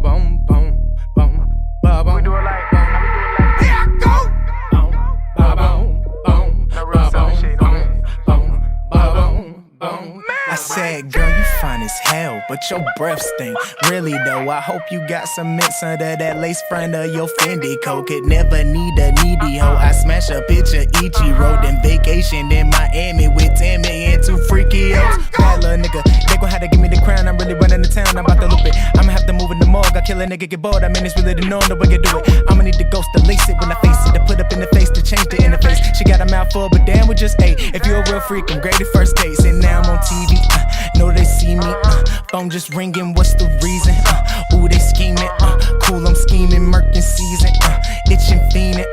boom, boom, boom, ba boom. We do it like, Here I go. Boom, ba boom, boom, no real ba southern boom, shit, boom, boom, ba boom, boom. I said, girl, you fine as hell, but your breath stink. Really though, I hope you got some mints under that lace front of your Fendi coat. Could never need a needy hoe. I smash a picture Ichiro, then vacation in Miami with 10 million, two freaky hoes. Bad little nigga, they gon' have to give me the crown. I'm really running the town, I'm about to loop it. I'ma have to move in the morgue, I kill a nigga, get bored. I mean, it's really the norm, the way you do it. I'ma need the ghost to lace it when I face it, to put up in the face, to change the interface. She got a mouthful, but damn, we just ate. If you're a real freak, I'm great at first dates, and now I'm on TV. Know they see me, phone just ringing, what's the reason? Ooh, they scheming, cool, I'm scheming, murking season, itching, fiending,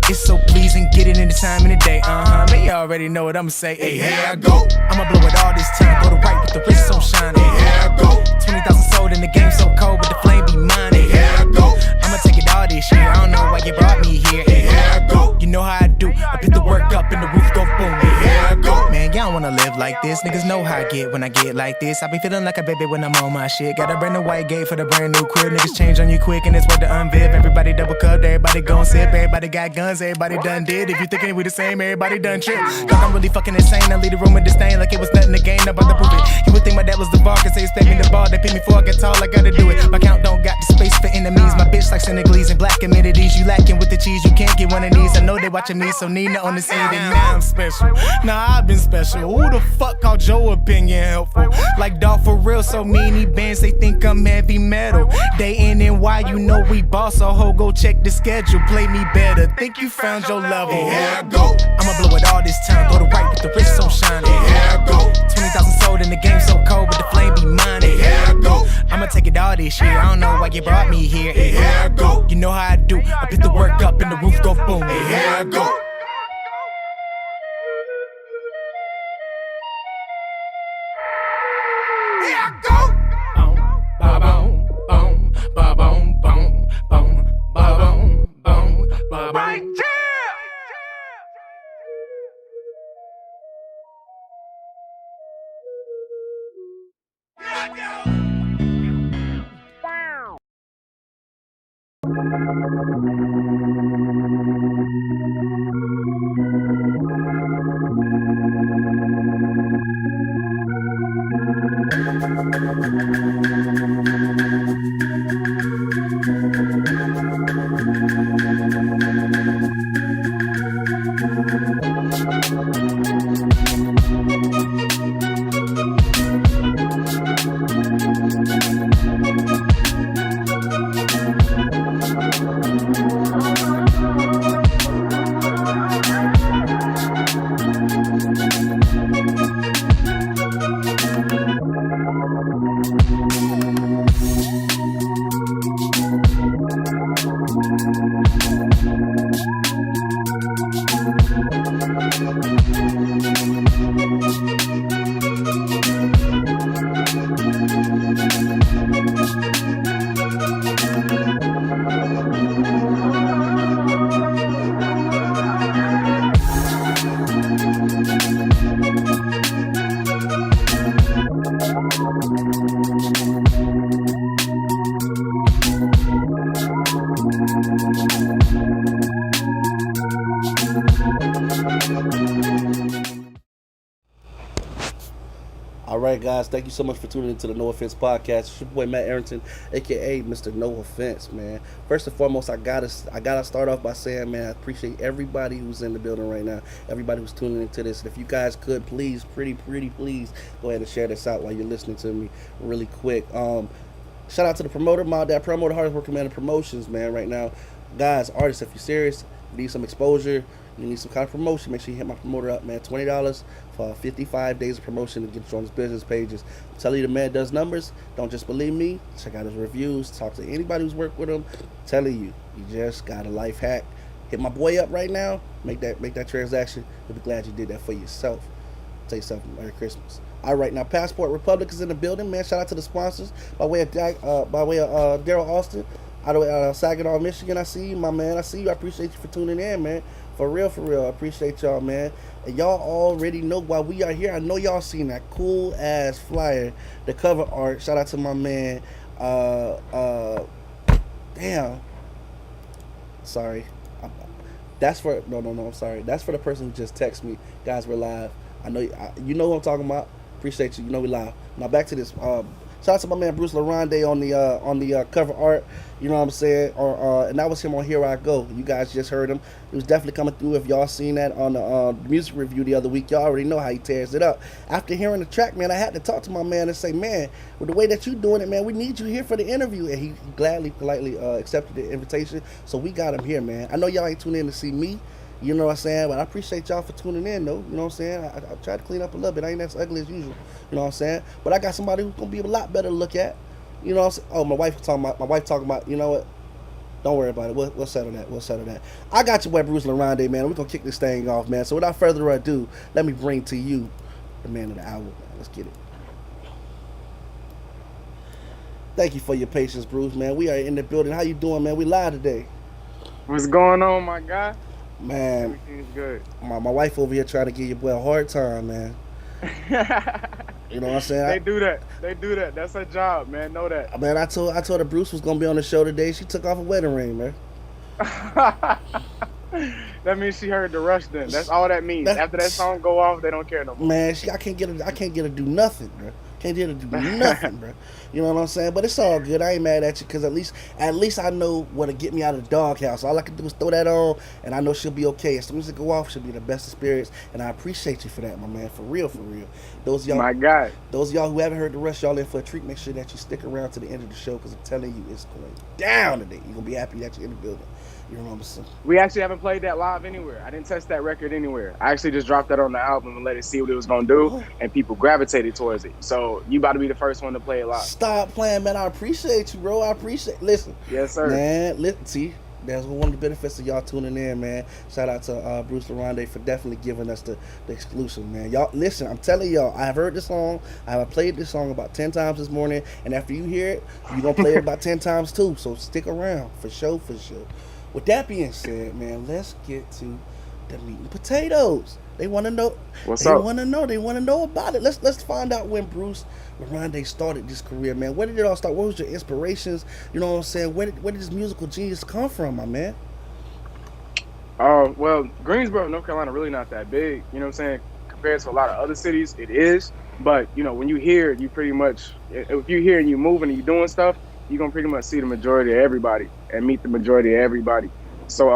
it's so pleasing, get it in the time in the day, man, you already know what I'ma say, hey, here I go, I'ma blow it all this time, go to right with the wrist so shiny, hey, here I go, 20,000 sold in the game so cold, but the flame be mine, hey, here I go, I'ma take it all this year, I don't know why you brought me here, hey, here I go, you know how I do, I pick the work up and the roof go boom, hey, here I go, man, y'all wanna live like this, niggas know how I get when I get like this, I be feeling like a baby when I'm on my shit, got a brand new white gate for the brand new crib, niggas change on you quick and it's worth the unviv, everybody double cup, everybody gon' sip, everybody got guns, everybody done did, if you thinking we the same, everybody done trip, like I'm really fucking insane, I leave the room in disdain like it was nothing to gain, about to prove it, you would think my dad was the bar, cause they expect me to ball, they pay me for I get tall, I gotta do it, my count don't got the space for enemies, my bitch like Senegalese and black amenities, you lacking with the cheese, you can't get one of these, I know they watching me, so Nina on the scene, and now I'm special, nah I've been special, who the fuck called your opinion helpful, like dog for real, so many bands, they think I'm heavy metal, they in and why you know we boss, so ho go check the schedule, play me better, think you found your level, hey, here I go, I'ma blow it all this time, go to right with the wrist so shiny, hey, here I go, 20,000 sold in the game so cold, but the flame be mine, hey, here I go, I'ma take it all this year, I don't know why you brought me here, hey, here I go, you know how I do, I pick the work up and the roof go boom, hey, here I go. Here I go. Boom, ba boom, boom, ba boom, boom, boom, ba boom, boom, ba right boom. there. Alright guys, thank you so much for tuning into the No Offense Podcast. It's your boy Matt Arrington, aka Mr. No Offense, man. First and foremost, I gotta start off by saying, man, I appreciate everybody who's in the building right now, everybody who's tuning into this. And if you guys could please, pretty please, go ahead and share this out while you're listening to me really quick. Shout out to the promoter, my dad promoter, hardest working man in promotions, man, right now. Guys, artists, if you're serious, you need some exposure, you need some kind of promotion, make sure you hit my promoter up, man. $20 for 55 days of promotion to get you on his business pages. I'm telling you, the man does numbers. Don't just believe me. Check out his reviews. Talk to anybody who's worked with him. I'm telling you, you just got a life hack. Hit my boy up right now. Make that transaction. You'll be glad you did that for yourself. Tell yourself Merry Christmas. All right, now Passport Republic is in the building, man. Shout out to the sponsors by way of Daryl Austin. Out of Saginaw, Michigan. I see you, my man. I see you. I appreciate you for tuning in, man. For real. I appreciate y'all, man. And y'all already know why we are here. I know y'all seen that cool ass flyer, the cover art. Shout out to my man, Damn. Sorry. That's for no. I'm sorry. That's for the person who just texted me. Guys, we're live. I know you know what I'm talking about. Appreciate you. You know we live. Now back to this. Shout out to my man Bruce Larond on the cover art. You know what I'm saying? And that was him on Here I Go. You guys just heard him. He was definitely coming through. If y'all seen that on the music review the other week, y'all already know how he tears it up. After hearing the track, man, I had to talk to my man and say, man, with the way that you doing it, man, we need you here for the interview. And he gladly, politely accepted the invitation. So we got him here, man. I know y'all ain't tuned in to see me. You know what I'm saying? But I appreciate y'all for tuning in, though. You know what I'm saying? I tried to clean up a little bit. I ain't as ugly as usual. You know what I'm saying? But I got somebody who's going to be a lot better to look at. You know what I'm saying? Oh, my wife talking about, you know what? Don't worry about it. We'll settle that. I got your boy Bruce Larond, man. We're going to kick this thing off, man. So without further ado, let me bring to you the man of the hour, man. Let's get it. Thank you for your patience, Bruce, man. We are in the building. How you doing, man? We live today. What's going on, my guy? Man, everything's good. My wife over here trying to give your boy a hard time, man. You know what I'm saying? They do that. That's her job, man. Know that. Man, I told her Bruce was gonna be on the show today. She took off a wedding ring, man. That means she heard the rush. Then that's all that means. After that song go off, they don't care no more. Man, I can't get her to do nothing, bro. Can't get her to do nothing, bro. You know what I'm saying? But it's all good. I ain't mad at you because at least I know what to get me out of the doghouse. All I can do is throw that on, and I know she'll be okay. As soon as it go off, she'll be the best experience, and I appreciate you for that, my man. For real. Those y'all, my guy. Those y'all who haven't heard the rush, y'all in for a treat. Make sure that you stick around to the end of the show because I'm telling you, it's going down today. You're gonna be happy that you're in the building. You know what I'm saying? We actually haven't played that live anywhere. I didn't test that record anywhere. I actually just dropped that on the album and let it see what it was gonna do, and people gravitated towards it. So you about to be the first one to play it live. Stop playing, man. I appreciate you, bro. Listen. Yes, sir. Man, see, that's one of the benefits of y'all tuning in, man. Shout out to Bruce Larond for definitely giving us the exclusive, man. Y'all, listen, I'm telling y'all, I have heard this song. I have played this song about 10 times this morning, and after you hear it, you're going to play it about 10 times too. So stick around, for sure. With that being said, man, let's get to the meat and potatoes. They want to know. What's up? They want to know about it. Let's find out when Bruce Larond started this career, man. Where did it all start? What was your inspirations? You know what I'm saying? Where did this musical genius come from, my man? Well, Greensboro, North Carolina, really not that big. You know what I'm saying? Compared to a lot of other cities, it is. But you know, when you hear, you pretty much, if you hear and you moving and you doing stuff, you're gonna pretty much see the majority of everybody and meet the majority of everybody. So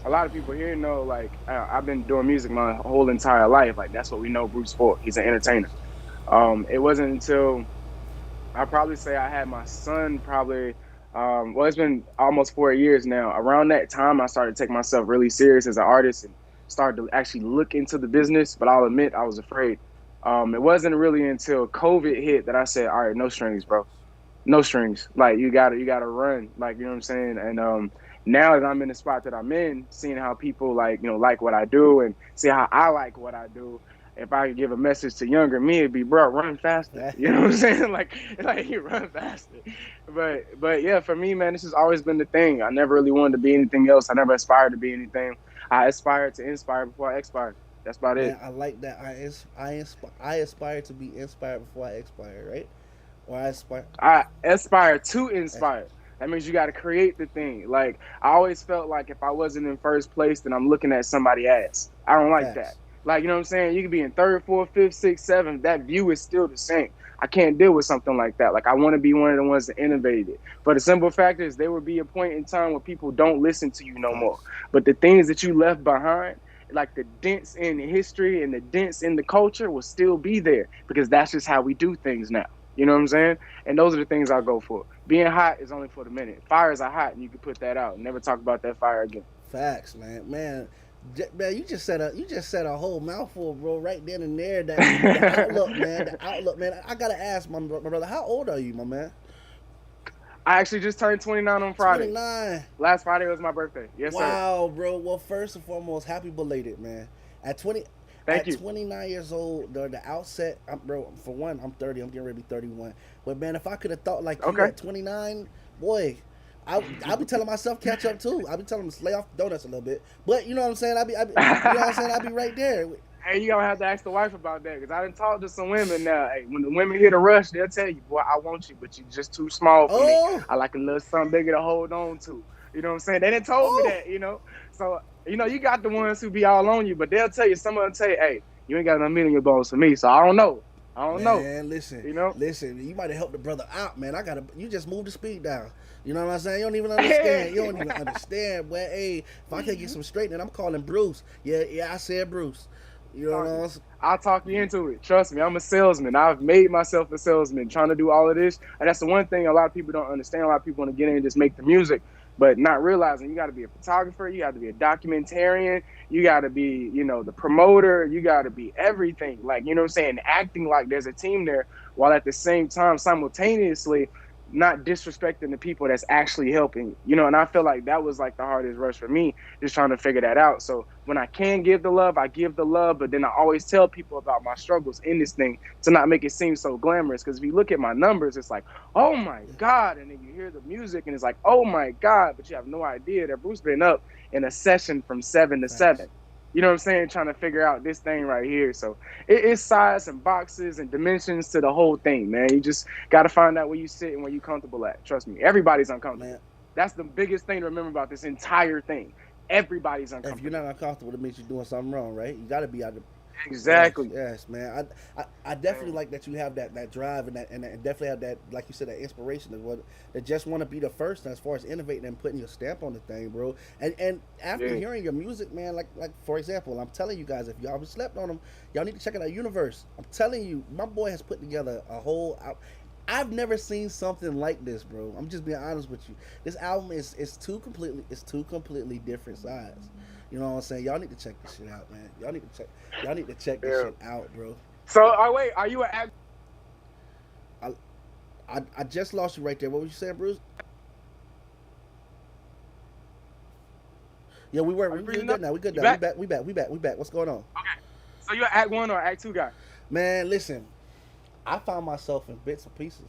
a lot of people here know, like, I've been doing music my whole entire life. Like, that's what we know Bruce for. He's an entertainer. It wasn't until I probably say I had my son probably, well, it's been almost 4 years now. Around that time, I started to take myself really serious as an artist and started to actually look into the business. But I'll admit I was afraid. It wasn't really until COVID hit that I said, all right, no strings, bro. No strings. Like, you gotta run. Like, you know what I'm saying? And now that I'm in the spot that I'm in, seeing how people like what I do and see how I like what I do, if I could give a message to younger me, it'd be, bro, run faster. You know what I'm saying? like you run faster. But yeah, for me, man, this has always been the thing. I never really wanted to be anything else. I never aspired to be anything. I aspired to inspire before I expired. That's about it. I like that. I aspire to be inspired before I expire, right? Or I aspire to inspire. That means you got to create the thing. Like, I always felt like if I wasn't in first place, then I'm looking at somebody else. I don't like that. Like, you know what I'm saying? You could be in third, fourth, fifth, sixth, seventh. That view is still the same. I can't deal with something like that. Like, I want to be one of the ones that innovated it. But the simple fact is there will be a point in time where people don't listen to you no more. But the things that you left behind, like the dents in history and the dents in the culture, will still be there because that's just how we do things now. You know what I'm saying? And those are the things I go for. Being hot is only for the minute. Fires are hot, and you can put that out and never talk about that fire again. Facts, man. Man, you just said a whole mouthful, bro, right then and there. That the outlook, man. I gotta ask my brother, how old are you, my man? I actually just turned 29 on Friday. 29. Last Friday was my birthday. Yes, sir. Wow, bro. Well, first and foremost, happy belated, man. At 29 years old, the outset, bro, for one, I'm 30. I'm getting ready to be 31. But, man, if I could have thought like you at 29, boy, I'll be telling myself catch up, too. I'll be telling them to lay off the donuts a little bit. But, you know what I'm saying? I'll be right there. Hey, you gonna have to ask the wife about that because I done talked to some women now. Hey, when the women hit a rush, they'll tell you, "Boy, I want you, but you're just too small for me. Oh, I like a little something bigger to hold on to." You know what I'm saying? They didn't told me oh, that. So you got the ones who be all on you, but they'll tell you. Some of them tell you, "Hey, you ain't got enough meat on your bones for me." So I don't know. I don't know. man, listen, You know. listen. You might have helped the brother out, man. You just moved the speed down. You know what I'm saying? You don't even understand. You don't even understand. Well, hey, if I can't get some straightening, I'm calling Bruce. Yeah, yeah, I said Bruce. You know what I'm saying? I'll talk you into it. Trust me, I'm a salesman. I've made myself a salesman trying to do all of this. And that's the one thing a lot of people don't understand. A lot of people want to get in and just make the music, but not realizing you got to be a photographer, you got to be a documentarian, you got to be, the promoter, you got to be everything. Like, you know what I'm saying? Acting like there's a team there while at the same time, simultaneously, not disrespecting the people that's actually helping, and I feel like that was like the hardest rush for me, just trying to figure that out. So when I can give the love, I give the love, but then I always tell people about my struggles in this thing to not make it seem so glamorous. Because if you look at my numbers, it's like, oh my God. And then you hear the music and it's like, oh my God. But you have no idea that Bruce been up in a session from 7 to 7. You know what I'm saying? Trying to figure out this thing right here. So it's size and boxes and dimensions to the whole thing, man. You just got to find out where you sit and where you comfortable at. Trust me, everybody's uncomfortable. Man, That's the biggest thing to remember about this entire thing. Everybody's if you're uncomfortable. not uncomfortable, it means you're doing something wrong, right? You got to be out of. Yes, Exactly. yes, man. I definitely like that you have that drive and definitely have that, like you said, that inspiration of what that just want to be the first as far as innovating and putting your stamp on the thing, bro. And after Yeah. hearing your music, man, like for example, I'm telling you guys, if y'all haven't slept on them, y'all need to check out Universe. I'm telling you, my boy has put together a whole. I've never seen something like this, bro. I'm just being honest with you. This album is two completely different sides. You know what I'm saying? Y'all need to check this shit out, man. Y'all need to check this Yeah. shit out, bro. So, wait, are you an act? I I just lost you right there. What was you saying, Bruce? Yeah, we were. Are you We breathing good up? now. We good You now. back? We back. What's going on? Okay. So you're an Act One or Act Two guy? Man, listen. I found myself in bits and pieces.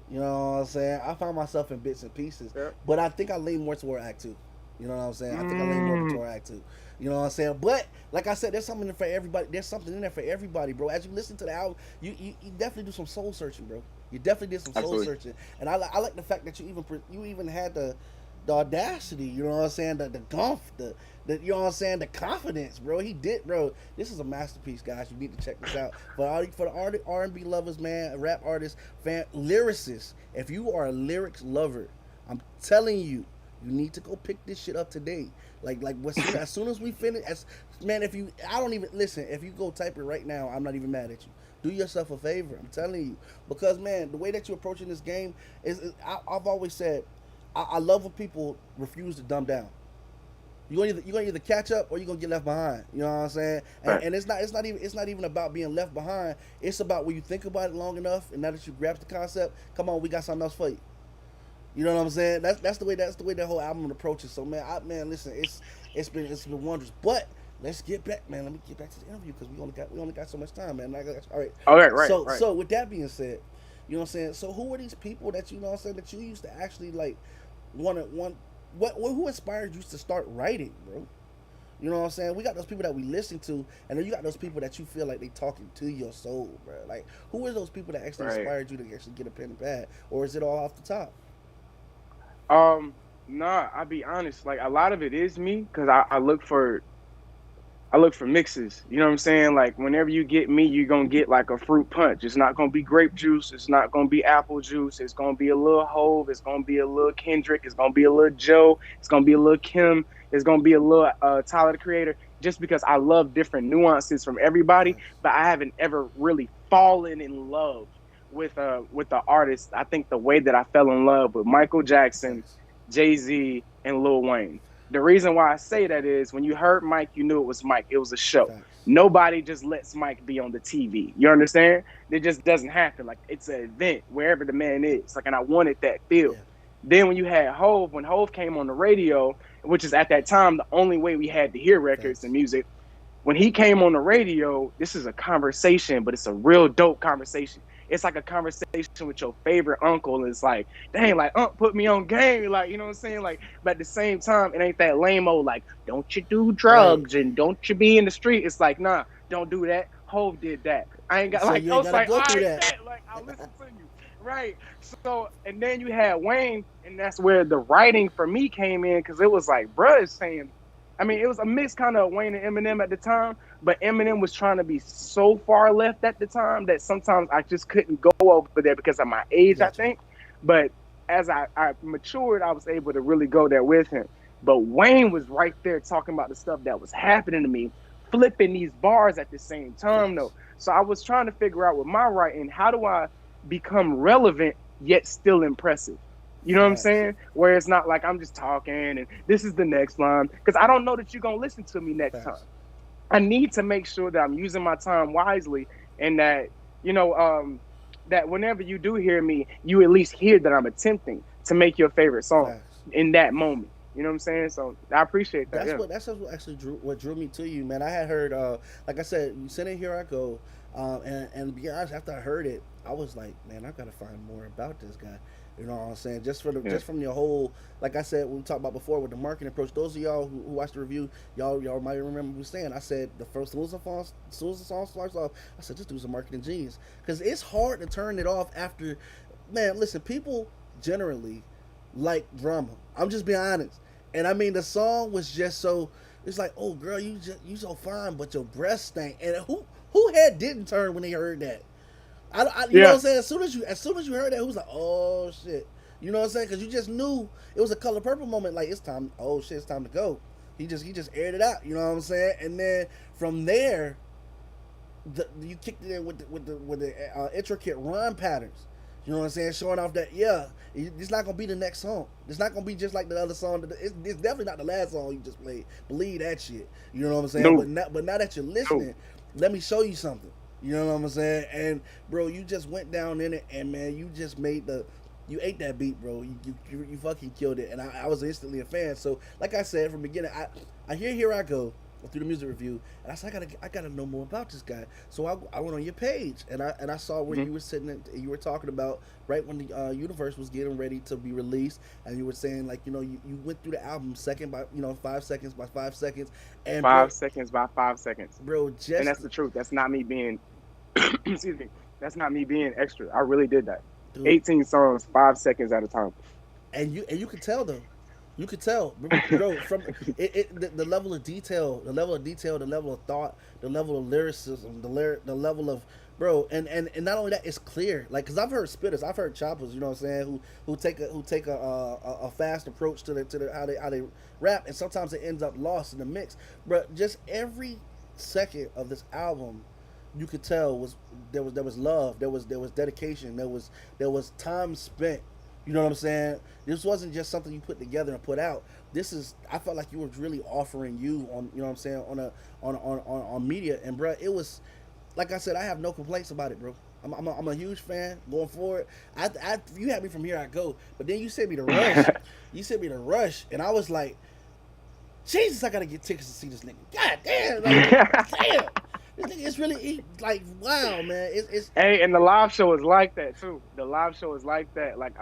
You know what I'm saying? I found myself in bits and pieces. Yep. But I think I lean more toward Act Two. You know what I'm saying? I think I lean more Mm. toward Act Two. You know what I'm saying? But like I said, there's something in there for everybody. There's something in there for everybody, bro. As you listen to the album, you definitely do some soul searching, bro. You definitely did some soul Absolutely. searching, and I like the fact that you even had the audacity. You know what I'm saying? The gumph, the you know what I'm saying? The confidence, bro. He did, bro. This is a masterpiece, guys. You need to check this out. For the R&B lovers, man, rap artists, fan, lyricists. If you are a lyrics lover, I'm telling you. You need to go pick this shit up today. As soon as we finish, man, I don't even listen. If you go type it right now, I'm not even mad at you. Do yourself a favor. I'm telling you, because man, the way that you're approaching this game I've always said, I love when people refuse to dumb down. You're gonna either catch up or you're gonna get left behind. You know what I'm saying? Right. And it's not even about being left behind. It's about when you think about it long enough, and now that you grasp the concept, come on, we got something else for you. You know what I'm saying? That's the way that whole album approaches. So man, listen, it's been wondrous. But let's get back, man. Let me get back to the interview because we only got so much time, man. All right. Okay, right, So right. so with that being said, you know what I'm saying. So who are these people that you know what I'm saying that you used to actually like want who inspired you to start writing, bro? You know what I'm saying? We got those people that we listen to, and then you got those people that you feel like they talking to your soul, bro. Like who are those people that actually Right. inspired you to actually get a pen and pad, or is it all off the top? Nah, I'll be honest. Like a lot of it is me because I look for mixes. You know what I'm saying? Like whenever you get me, you're gonna get like a fruit punch. It's not gonna be grape juice. It's not gonna be apple juice. It's gonna be a little Hove. It's gonna be a little Kendrick. It's gonna be a little Joe. It's gonna be a little Kim. It's gonna be a little Tyler the Creator. Just because I love different nuances from everybody, Facts. but I haven't ever really fallen in love with the artist. I think the way that I fell in love with Michael Jackson, Facts. Jay-Z, and Lil Wayne. The reason why I say that is when you heard Mike, you knew it was Mike. It was a show. Facts. Nobody just lets Mike be on the TV. You understand? It just doesn't happen. Like it's an event wherever the man is. Like, and I wanted that feel. Yeah. Then when you had Hove, when Hove came on the radio, which is at that time the only way we had to hear records Facts. and music, when he came on the radio, this is a conversation, but it's a real dope conversation. It's like a conversation with your favorite uncle. And it's like, dang, like, put me on game. Like, you know what I'm saying? Like, but at the same time, it ain't that lame-o, like, don't you do Right. drugs and don't you be in the street. It's like, nah, Don't do that. Hove did that. I ain't got So like you I ain't was gotta like, go all through right, that. bet. Like I'll listen to you. Right. So and then you had Wayne, and that's where the writing for me came in because it was like, bruh is saying, I mean, it was a mix kind of Wayne and Eminem at the time, but Eminem was trying to be so far left at the time that sometimes I just couldn't go over there because of my age, I Gotcha. think. But as I matured, I was able to really go there with him. But Wayne was right there talking about the stuff that was happening to me, flipping these bars at the same time, though. Facts. So I was trying to figure out with my writing, how do I become relevant yet still impressive? You know what I'm Facts. saying? Where it's not like I'm just talking and this is the next line. Because I don't know that you're going to listen to me next time. Facts. I need to make sure that I'm using my time wisely and that, you know, that whenever you do hear me, you at least hear that I'm attempting to make your favorite song Facts. in that moment. You know what I'm saying? So I appreciate that. Yeah. That's what actually drew me to you, man. I had heard, like I said, you said it, Here I Go, and to be honest, after I heard it, I was like, man, I gotta find more about this guy. You know what I'm saying? Yeah. Just from your whole, like I said, we talked about before with the marketing approach. Those of y'all who watched the review, y'all might remember me saying, I said the first as soon as the song starts off, I said this dude's a marketing genius because it's hard to turn it off after. Man, listen, people generally like drama. I'm just being honest. And I mean, the song was just so. It's like, oh girl, you so fine, but your breath stank. And who head didn't turn when they heard that? You know what Yeah. I'm saying? As soon as you heard that, it was like, oh shit. You know what I'm saying? Because you just knew it was a Color Purple moment. Like it's time. Oh shit, it's time to go. He just aired it out. You know what I'm saying? And then from there, you kicked it in with the intricate rhyme patterns. You know what I'm saying? Showing off that it's not gonna be the next song. It's not gonna be just like the other song. It's definitely not the last song you just played. Believe that shit. You know what I'm saying? No. But now that you're No. listening, let me show you something. You know what I'm saying? And bro, you just went down in it, and man, you just made you ate that beat, bro. You fucking killed it, and I was instantly a fan. So, like I said from the beginning, I Here I Go through the music review, and I said I gotta know more about this guy. So I went on your page, and I saw where Mm-hmm. you were sitting, you were talking about right when the universe was getting ready to be released, and you were saying like you went through the album second by 5 seconds by 5 seconds, and bro, 5 seconds by 5 seconds. bro, And just that's the truth. That's not me being, excuse me. That's not me being extra. I really did that. dude, 18 songs, 5 seconds at a time. and you could tell though. You could tell, bro, from the level of detail, the level of thought, the level of lyricism, the level of bro, and not only that, it's clear. Like, cause I've heard spitters, I've heard choppers, you know what I'm saying, who take a fast approach to the how they rap, and sometimes it ends up lost in the mix. But just every second of this album, you could tell there was love, there was dedication, there was time spent. You know what I'm saying? This wasn't just something you put together and put out. This is I felt like you were really offering you on you know what I'm saying on media, and bro, it was like I said, I have no complaints about it, bro. I'm a huge fan going forward. You had me from Here I Go, but then you sent me to Rush. You sent me to Rush, and I was like, Jesus, I gotta get tickets to see this nigga. God damn, like, damn. This nigga is really like wow, man. It's Hey, and the live show is like that too. The live show is like that. Like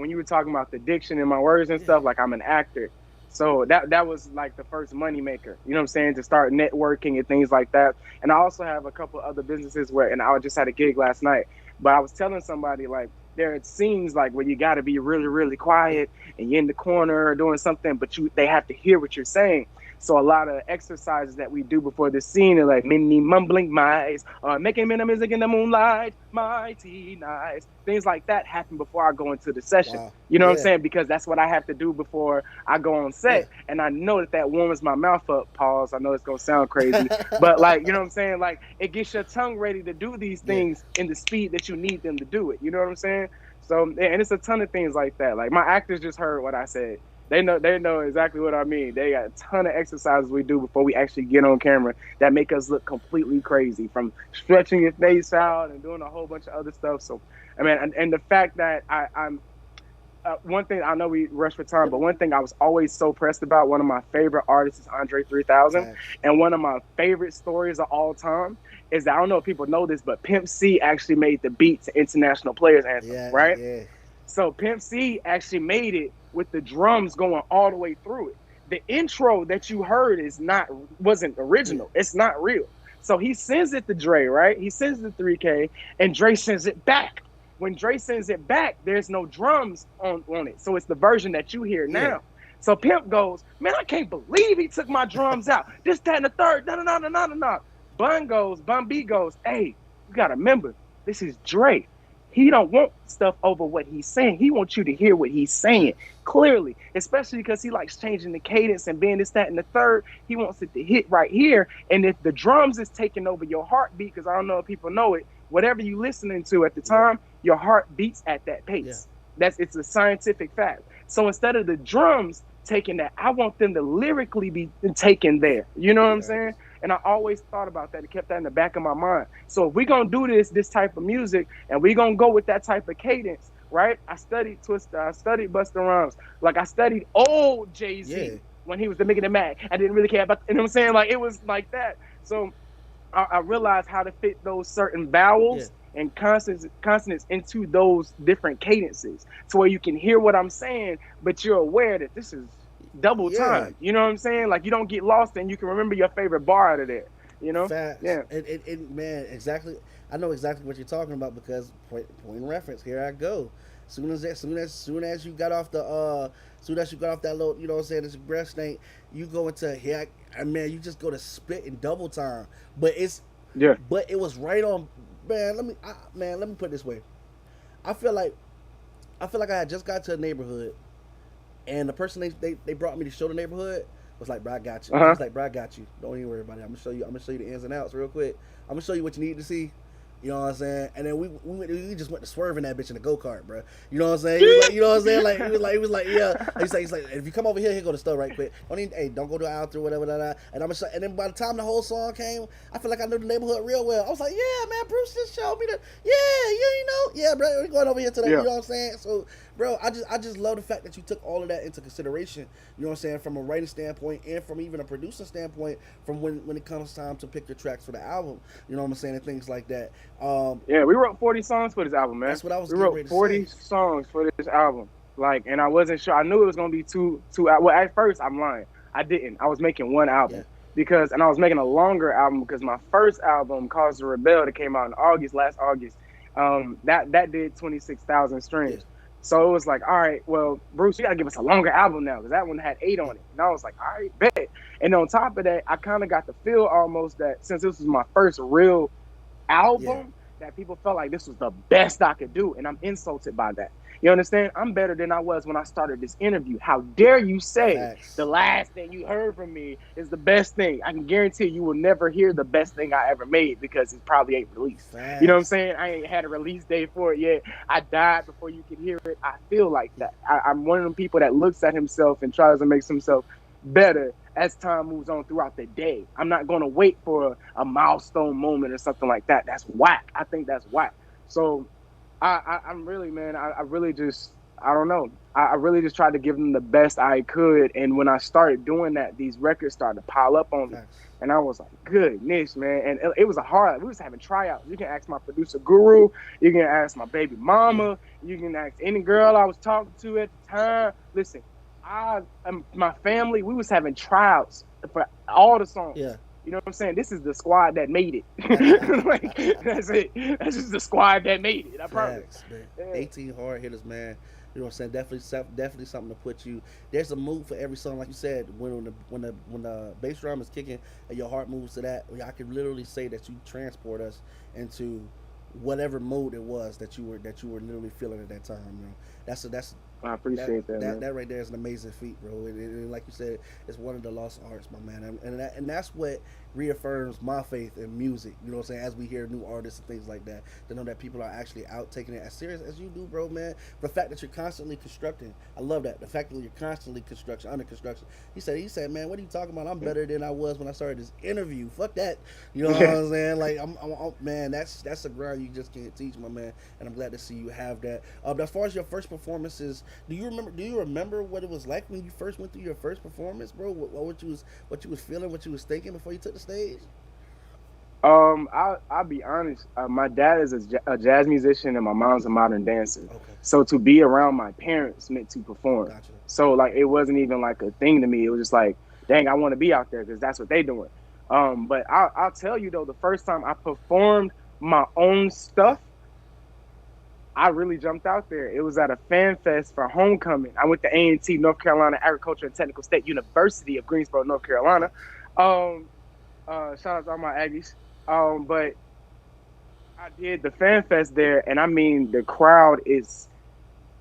when you were talking about the diction in my words and yeah, stuff, like I'm an actor. So that was like the first money maker. You know what I'm saying? To start networking and things like that. And I also have a couple other businesses where and I just had a gig last night. But I was telling somebody like there are scenes like where you gotta be really, really quiet and you're in the corner or doing something, but they have to hear what you're saying. So a lot of exercises that we do before the scene are like mini mumbling mice, making mini music in the moonlight, mighty nice. Things like that happen before I go into the session. wow, You know what I'm yeah, saying? Because that's what I have to do before I go on yeah. set. And I know that warms my mouth up, pause. I know it's going to sound crazy. But like, you know what I'm saying? Like it gets your tongue ready to do these Yeah, things in the speed that you need them to do it. You know what I'm saying? So, yeah, and it's a ton of things like that. Like my actors just heard what I said. They know exactly what I mean. They got a ton of exercises we do before we actually get on camera that make us look completely crazy, from stretching your face out and doing a whole bunch of other stuff. So, I mean, and the fact that I'm one thing I know we rush for time, but one thing I was always so pressed about. One of my favorite artists is Andre 3000, facts. and one of my favorite stories of all time is that I don't know if people know this, but Pimp C actually made the beat to International Players Anthem, Yeah, right? yeah, So Pimp C actually made it with the drums going all the way through it. The intro that you heard wasn't yeah, original. It's not real. So he sends it to Dre, right? He sends the 3K, and Dre sends it back. When Dre sends it back, there's no drums on it. So it's the version that you hear Yeah. now. So Pimp goes, man, I can't believe he took my drums out. This, that, and the third. No, no, no, no, no, no, no. Bun B goes, hey, you got to remember, this is Dre. He don't want stuff over what he's saying. He wants you to hear what he's saying clearly, especially because he likes changing the cadence and being this, that, and the third. He wants it to hit right here. And if the drums is taking over your heartbeat, because I don't know if people know it, whatever you listening to at the time, your heart beats at that pace. It's a scientific fact. So instead of the drums taking that, I want them to lyrically be taken there. You know what I'm saying? And I always thought about that and kept that in the back of my mind. So if we're going to do this type of music and we're going to go with that type of cadence, right? I studied Twista. I studied Busta Rhymes. Like, I studied old Jay-Z when he was the Mickey the Mac. I didn't really care about, you know what I'm saying? Like, it was like that. So I realized how to fit those certain vowels and consonants into those different cadences to where you can hear what I'm saying, but you're aware that this is double time. You know what I'm saying? Like, you don't get lost and you can remember your favorite bar out of there. You know? Facts. Yeah. And man, exactly. I know exactly what you're talking about because point of reference. Here I go. Soon as you got off the soon as you got off that little, you know what I'm saying, this breath snake, you go into here. Man, you just go to spit in double time. But but it was right on. Man, let me put it this way. I feel like I had just got to a neighborhood, and the person they brought me to show the neighborhood was like, bro, I got you. He's like, bro, I got you. Don't even worry about it. I'm gonna show you the ins and outs real quick. I'm gonna show you what you need to see. You know what I'm saying? And then we just went to swerving that bitch in the go-kart, bro. You know what I'm saying? He was like, you know what I'm saying? Like he was like, yeah. He's like, if you come over here go to the store right quick. Don't go to the outro, whatever. And and then by the time the whole song came, I feel like I knew the neighborhood real well. I was like, yeah, man, Bruce just showed me bro, we're going over here to that. You know what I'm saying? So, bro, I just love the fact that you took all of that into consideration. You know what I'm saying? From a writing standpoint and from even a producing standpoint, from when it comes time to pick your tracks for the album. You know what I'm saying? And things like that. We wrote 40 songs for this album, man. That's what I was. We wrote 40 songs for this album, like, and I wasn't sure. I knew it was gonna be two. Well, at first, I'm lying. I didn't. I was making one album and I was making a longer album because my first album, Cause to Rebel, that came out in last August, that did 26,000 streams. Yeah. So it was like, all right, well, Bruce, you gotta give us a longer album now because that one had 8 on it. And I was like, all right, bet. And on top of that, I kind of got the feel almost that since this was my first real album, that people felt like this was the best I could do, and I'm insulted by that. You understand? I'm better than I was when I started this interview. How dare you say the last thing you heard from me is the best thing? I can guarantee you will never hear the best thing I ever made because it probably ain't released. You know what I'm saying? I ain't had a release date for it yet. I died before you could hear it. I feel like that. I'm one of them people that looks at himself and tries to make himself better as time moves on throughout the day. I'm not going to wait for a milestone moment or something like that. That's whack. I think that's whack. So I'm really, man, I really just, I don't know. I really just tried to give them the best I could. And when I started doing that, these records started to pile up on me. And I was like, goodness, man. And it was we was having tryouts. You can ask my producer, Guru. You can ask my baby mama. You can ask any girl I was talking to at the time. Listen, my family, we was having tryouts for all the songs. Yeah. You know what I'm saying? This is the squad that made it. Like, that's it. That's just the squad that made it. I promise. Yeah. 18 hard hitters, man. You know what I'm saying? Definitely something to put you. There's a move for every song, like you said. When the bass drum is kicking and your heart moves to that, I can literally say that you transport us into whatever mode it was that you were literally feeling at that time. You know, that's I appreciate that. That right there is an amazing feat, bro. And like you said, it's one of the lost arts, my man. And that's what reaffirms my faith in music. You know what I'm saying? As we hear new artists and things like that, to know that people are actually out taking it as serious as you do, bro, man. The fact that you're constantly constructing, I love that. The fact that you're constantly under construction. He said, man, what are you talking about? I'm better than I was when I started this interview. Fuck that. You know what I'm saying? Like, I'm man, that's a grind you just can't teach, my man. And I'm glad to see you have that. But as far as your first performances, do you remember what it was like when you first went through your first performance, bro? What you was feeling, what you was thinking before you took the stage? I'll be honest. My dad is a jazz musician and my mom's a modern dancer. Okay. So to be around my parents meant to perform. Gotcha. So like it wasn't even like a thing to me. It was just like, dang, I want to be out there because that's what they doing. But I'll tell you though, the first time I performed my own stuff, I really jumped out there. It was at a fan fest for homecoming. I went to A&T, North Carolina Agricultural and Technical State University of Greensboro, North Carolina. Um, Shout out to all my Aggies. But I did the fan fest there, and I mean the crowd is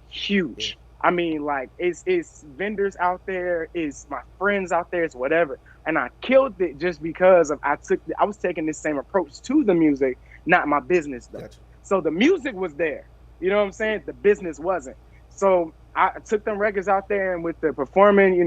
huge. I mean, like it's vendors out there, it's my friends out there, it's whatever. And I killed it just because of I was taking this same approach to the music, not my business though. Gotcha. So the music was there. You know what I'm saying? The business wasn't. So I took them records out there, and with the performing,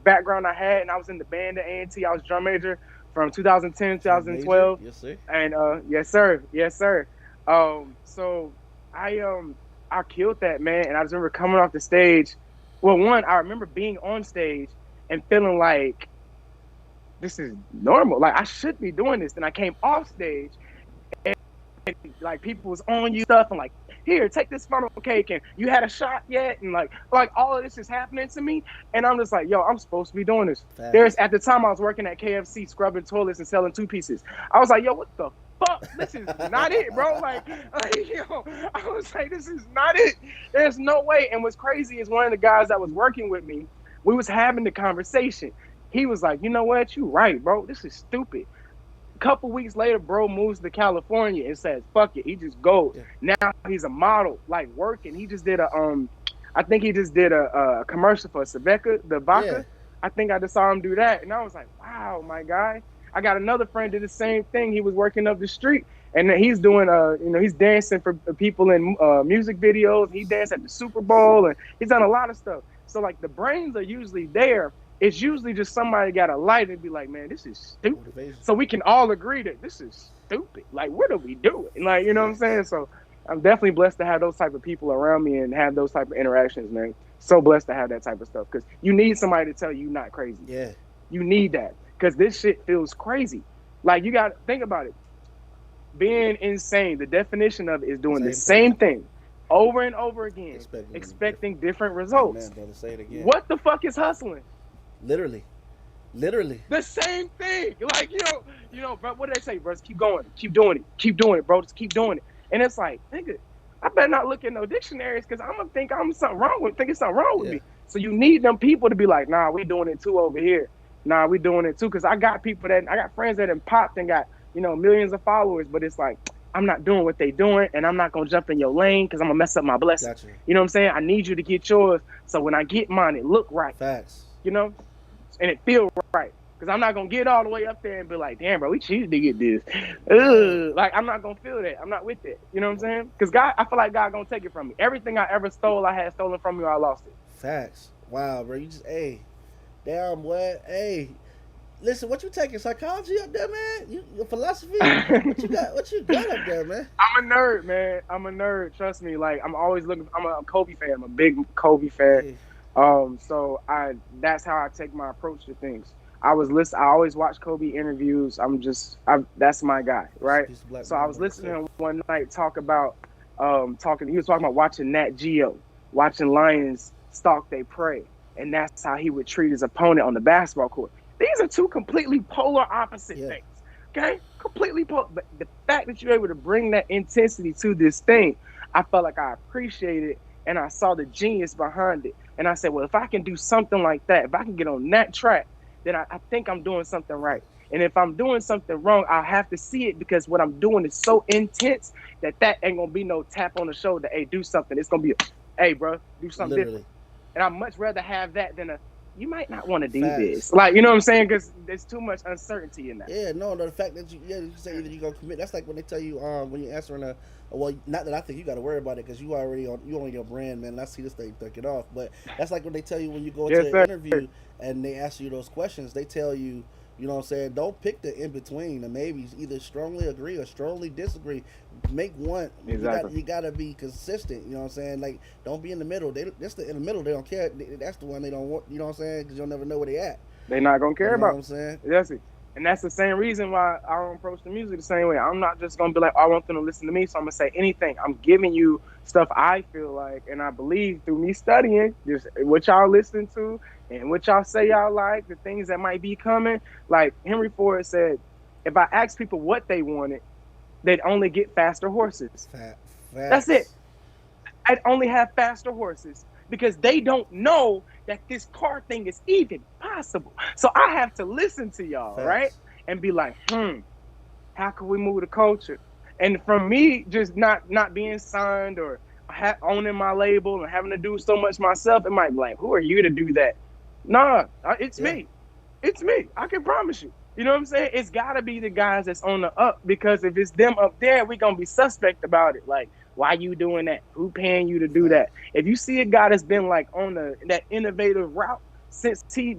background I had, and I was in the band at A&T. I was drum major from 2010, 2012. Yes, sir. And yes, sir, yes, sir. So I killed that, man. And I just remember coming off the stage. Well, one, I remember being on stage and feeling like this is normal. Like I should be doing this. And I came off stage, and like people was on you stuff and like, here, take this funnel cake, and you had a shot yet, and like all of this is happening to me, and I'm just like, yo, I'm supposed to be doing this. Facts. At the time I was working at KFC scrubbing toilets and selling 2-pieces. I was like, yo, what the fuck? This is not it, bro. Like yo, I was like, this is not it. There's no way. And what's crazy is one of the guys that was working with me, we was having the conversation. He was like, you know what? You right, bro. This is stupid. Couple weeks later, bro moves to California and says, fuck it. He just goes. Yeah. Now he's a model, like working. He just did I think he just did a commercial for Sabeca, the vodka. Yeah. I think I just saw him do that. And I was like, wow, my guy. I got another friend did the same thing. He was working up the street, and he's doing, he's dancing for people in music videos. He danced at the Super Bowl, and he's done a lot of stuff. So like the brains are usually there. It's usually just somebody got a light and be like, man, this is stupid. Motivation. So we can all agree that this is stupid. Like, what are we doing? Like, you know what I'm saying? So I'm definitely blessed to have those type of people around me and have those type of interactions, man. So blessed to have that type of stuff, because you need somebody to tell you you're not crazy. Yeah. You need that, because this shit feels crazy. Like, you got to think about it. Being insane, the definition of it is doing the same thing over and over again, expecting different results. Man, brother, say it again. What the fuck is hustling? Literally. The same thing. Like, you know, bro, what do they say, bro? Just keep going. Keep doing it. Keep doing it, bro. Just keep doing it. And it's like, nigga, I better not look at no dictionaries, because I'm going to think something wrong with me. So you need them people to be like, nah, we doing it too over here. Nah, we doing it too. Because I got friends that have popped and got, millions of followers, but it's like, I'm not doing what they doing, and I'm not going to jump in your lane because I'm going to mess up my blessing. Gotcha. You know what I'm saying? I need you to get yours, so when I get mine, it look right. Facts. And it feel right, because I'm not gonna get all the way up there and be like, damn, bro, we cheated to get this. Ugh. Like, I'm not gonna feel that. I'm not with that. You know what I'm saying? Because God, I feel like God gonna take it from me. Everything I ever stole, I had stolen from me, or I lost it. Facts. Wow, bro. You just, damn, boy. Listen, what you taking, psychology up there, man? Your philosophy? What you got up there, man? I'm a nerd, man. I'm a nerd. Trust me. Like, I'm always looking. I'm a Kobe fan. I'm a big Kobe fan. Yeah. So that's how I take my approach to things. I always watch Kobe interviews. That's my guy, right? So I was listening to him one night talk about, he was talking about watching Nat Geo, watching lions stalk they prey. And that's how he would treat his opponent on the basketball court. These are two completely polar opposite things, okay? Completely polar. But the fact that you're able to bring that intensity to this thing, I felt like I appreciated it, and I saw the genius behind it. And I said, well, if I can do something like that, if I can get on that track, then I think I'm doing something right. And if I'm doing something wrong, I'll have to see it, because what I'm doing is so intense that ain't going to be no tap on the shoulder, hey, do something. It's going to be, hey, bro, do something different. And I'd much rather have that than you might not want to do this. Like, you know what I'm saying? Because there's too much uncertainty in that. Yeah, no, the fact that you say either you're going to commit, that's like when they tell you, when you're answering well, not that I think you got to worry about it, because you on your brand, man, and I see this thing take it off. But that's like when they tell you when you go into an interview and they ask you those questions, they tell you, you know what I'm saying, don't pick the in-between, the maybes. Either strongly agree or strongly disagree. Make one. Exactly. You got to be consistent, you know what I'm saying? Like, don't be in the middle. In the middle, they don't care. That's the one they don't want, you know what I'm saying? Because you'll never know where they at. They're not going to care about. You know what I'm saying? That's it. And that's the same reason why I don't approach the music the same way. I'm not just gonna be like, oh, I want them to listen to me, so I'm gonna say anything. I'm giving you stuff I feel like, and I believe through me studying, just what y'all listen to and what y'all say y'all like, the things that might be coming. Like Henry Ford said, if I asked people what they wanted, they'd only get faster horses. That's it. Facts. I'd only have faster horses because they don't know that this car thing is even possible. So I have to listen to y'all, right? Facts. And be like, how can we move the culture? And from me just not being signed or owning my label and having to do so much myself, it might be like, who are you to do that? Nah, it's Yeah. me. It's me. I can promise you. You know what I'm saying? It's got to be the guys that's on the up, because if it's them up there, we going to be suspect about it. Like, why you doing that? Who paying you to do that? If you see a guy that's been like on that innovative route since he,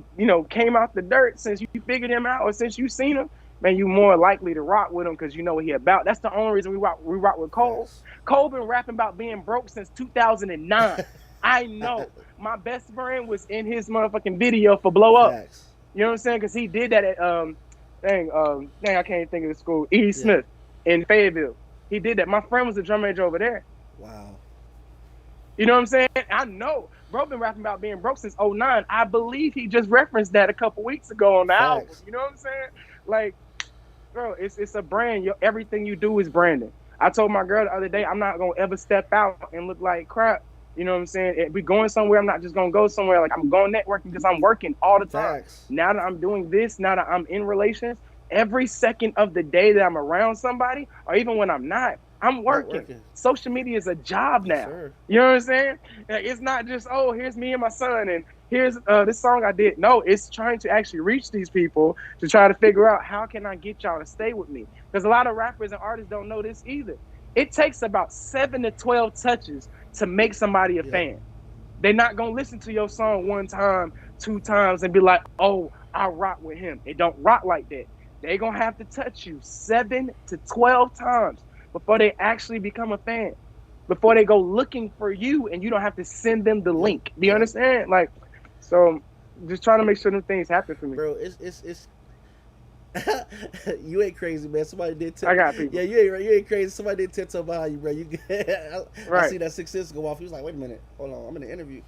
came out the dirt, since you figured him out or since you seen him, man, you more likely to rock with him because you know what he about. That's the only reason we rock with Cole. Facts. Cole been rapping about being broke since 2009. I know. My best friend was in his motherfucking video for Blow Up. Facts. You know what I'm saying? Because he did that at I can't think of the school. E. Smith in Fayetteville. He did that. My friend was a drum major over there. Wow. You know what I'm saying? I know. Bro been rapping about being broke since 09. I believe he just referenced that a couple weeks ago on the album. You know what I'm saying? Like, bro, it's a brand. Everything you do is branding. I told my girl the other day, I'm not going to ever step out and look like crap. You know what I'm saying? If we going somewhere, I'm not just going to go somewhere. Like, I'm going networking because I'm working all the time. Facts. Now that I'm doing this, now that I'm in relations, every second of the day that I'm around somebody, or even when I'm not, I'm working. Social media is a job now. Sure. You know what I'm saying? Like, it's not just, oh, here's me and my son, and here's this song I did. No, it's trying to actually reach these people to try to figure out how can I get y'all to stay with me. Because a lot of rappers and artists don't know this either. It takes about 7 to 12 touches to make somebody a fan. They're not going to listen to your song 1 time, 2 times, and be like, oh, I rock with him. It don't rock like that. They're going to have to touch you 7 to 12 times before they actually become a fan, before they go looking for you and you don't have to send them the link. Do you understand? Like, so just trying to make sure them things happen for me. Bro, it's you ain't crazy, man. Somebody did tell I got people. Yeah, you ain't crazy. Somebody did tell about you, bro. I Right. see that 6 cents go off. He was like, wait a minute, hold on, I'm in an interview.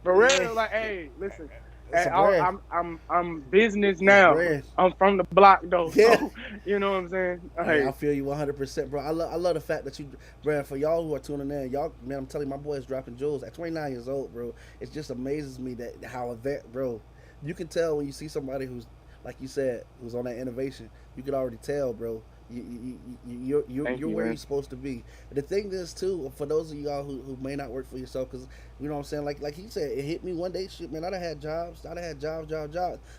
For real, like, hey, listen. It's Hey, a brand. I'm business now. brand. I'm from the block though. Yeah. So, you know what I'm saying? Hey, Hey, I feel you 100%, bro. I love the fact that you, bro, for y'all who are tuning in, y'all, man, I'm telling you, my boy is dropping jewels at 29 years old, bro. It just amazes me that how that, bro, you can tell when you see somebody who's, like you said, who's on that innovation. You can already tell, bro. You're Thank you, where man. you're supposed to be. The thing is too, for those of y'all who may not work for yourself, because you know what I'm saying, like he said, it hit me one day. Shit, man, I'd have had jobs,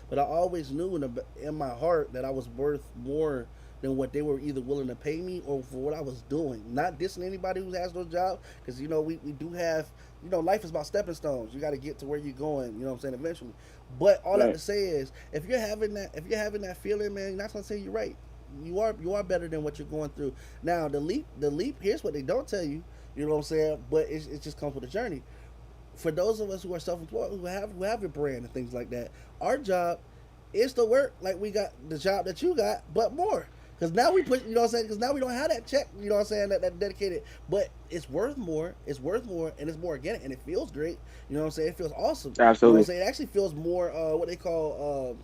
but I always knew in my heart that I was worth more than what they were either willing to pay me or for what I was doing. Not dissing anybody who has those jobs, because you know we do have, you know, life is about stepping stones. You got to get to where you're going. You know what I'm saying? Eventually. But all I have to say is, if you're having that feeling, man, you're not gonna say you're right. You are better than what you're going through. Now the leap. Here's what they don't tell you. You know what I'm saying? But it just comes with a journey. For those of us who are self-employed, who have a brand and things like that, our job is to work like we got the job that you got, but more. Because now we put, you know what I'm saying? Because now we don't have that check, you know what I'm saying? That dedicated, but it's worth more. It's worth more, and it's more organic, and it feels great. You know what I'm saying? It feels awesome. Absolutely. You know what I'm saying? It actually feels more, what they call,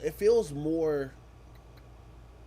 it feels more.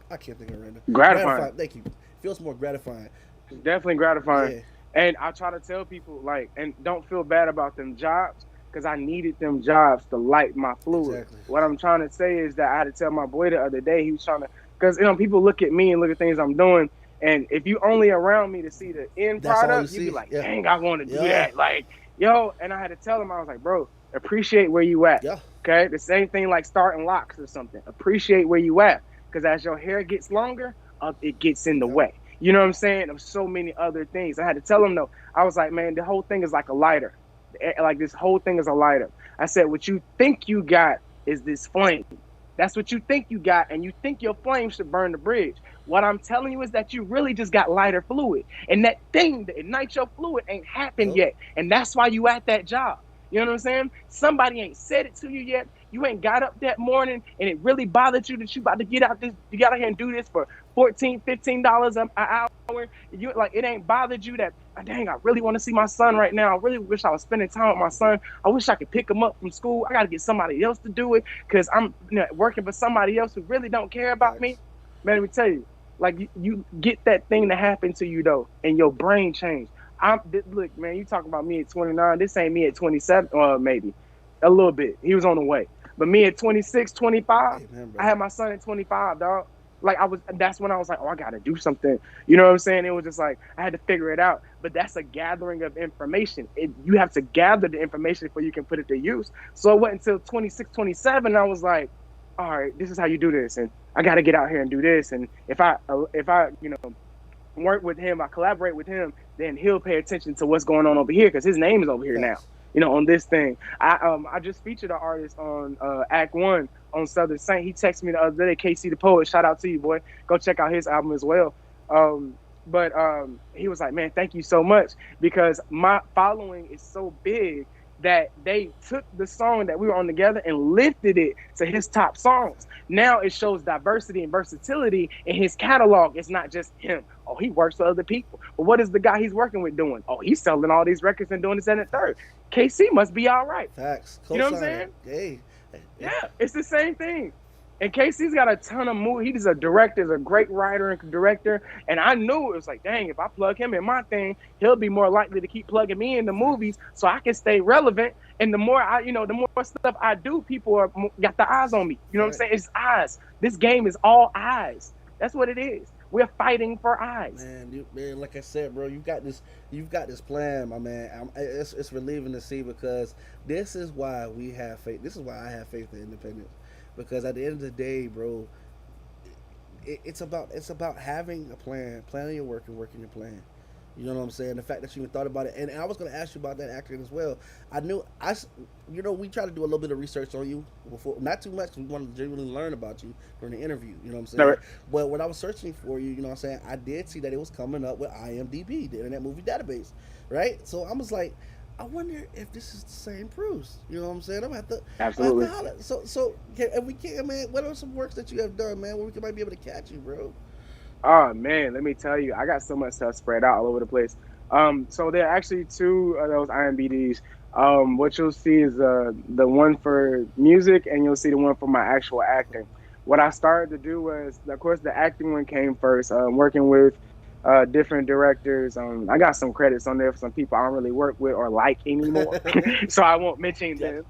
I can't think of it right now. Gratifying. Thank you. It feels more gratifying. It's definitely gratifying. Yeah. And I try to tell people, like, and don't feel bad about them jobs, because I needed them jobs to light my fluid. Exactly. What I'm trying to say is that I had to tell my boy the other day, he was trying to, because, you know, people look at me and look at things I'm doing, and if you only around me to see the end That's all product, you you be see. like, Yeah. dang, I want to do Yeah. that. Like, yo, and I had to tell him, I was like, bro, appreciate where you at. Yeah. Okay? The same thing like starting locks or something. Appreciate where you at, because as your hair gets longer, it gets in the way. You know what I'm saying? Of so many other things. I had to tell him, though, I was like, man, the whole thing is like a lighter. Like, this whole thing is a lighter. I said, what you think you got is this flame. That's what you think you got, and you think your flame should burn the bridge. What I'm telling you is that you really just got lighter fluid. And that thing that ignites your fluid ain't happened yet. And that's why you at that job. You know what I'm saying? Somebody ain't said it to you yet. You ain't got up that morning and it really bothered you that you about to you got out here and do this for $14, $15 an hour. You like it ain't bothered you that dang, I really want to see my son right now. I really wish I was spending time with my son. I wish I could pick him up from school. I got to get somebody else to do it because I'm working for somebody else who really don't care about me. Man, let me tell you, like you get that thing to happen to you though, and your brain changed. Look, man, you talking about me at 29. This ain't me at 27, maybe a little bit. He was on the way, but me at 26, 25, Amen, I had my son at 25, dog. Like that's when I was like, oh, I got to do something. You know what I'm saying? It was just like I had to figure it out. But that's a gathering of information. You have to gather the information before you can put it to use. So it wasn't until 26, 27, I was like, all right, this is how you do this, and I got to get out here and do this. And if I work with him, I collaborate with him, then he'll pay attention to what's going on over here because his name is over here now. On this thing. I just featured an artist on Act One on Southern Saint. He texted me the other day, KC the Poet. Shout out to you, boy. Go check out his album as well. But he was like, man, thank you so much because my following is so big that they took the song that we were on together and lifted it to his top songs. Now it shows diversity and versatility in his catalog. It's not just him. Oh, he works for other people. But what is the guy he's working with doing? Oh, he's selling all these records and doing this and the third. KC must be all right. Facts. You know what I'm saying? Hey. Yeah, it's the same thing. And KC's got a ton of movies. He's a director, he's a great writer and director. And I knew it was like, dang, if I plug him in my thing, he'll be more likely to keep plugging me in the movies so I can stay relevant. And the more the more stuff I do, people got the eyes on me. You know what I'm saying? It's eyes. This game is all eyes. That's what it is. We're fighting for eyes. Man, like I said, bro, you've got this plan, my man. It's relieving to see because this is why we have faith. This is why I have faith in independence. Because at the end of the day, bro, it's about having a plan, planning your work and working your plan. You know what I'm saying? The fact that you even thought about it, and I was going to ask you about that acting as well. We tried to do a little bit of research on you before, not too much. We wanted to genuinely learn about you during the interview. You know what I'm saying? Right. But when I was searching for you, you know what I'm saying, I did see that it was coming up with IMDb, the Internet Movie Database, right? So I was like, I wonder if this is the same Bruce. You know what I'm saying? I'm gonna have to Absolutely. Man, what are some works that you have done, man, where we might be able to catch you, bro? Oh man, let me tell you, I got so much stuff spread out all over the place. So there are actually two of those IMDb's. What you'll see is the one for music, and you'll see the one for my actual acting. What I started to do was, of course, the acting one came first. Working with different directors. I got some credits on there for some people I don't really work with or like anymore, so I won't mention them.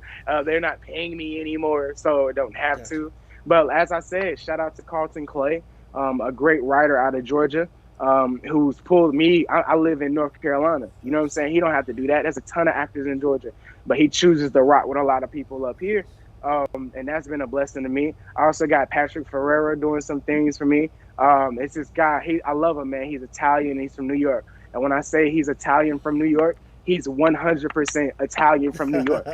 They're not paying me anymore, so I don't have to. But as I said, shout out to Carlton Clay. A great writer out of Georgia, who's pulled me. I live in North Carolina. You know what I'm saying? He don't have to do that. There's a ton of actors in Georgia, but he chooses to rock with a lot of people up here. And that's been a blessing to me. I also got Patrick Ferreira doing some things for me. It's this guy. I love him, man. He's Italian. He's from New York. And when I say he's Italian from New York, he's 100% Italian from New York.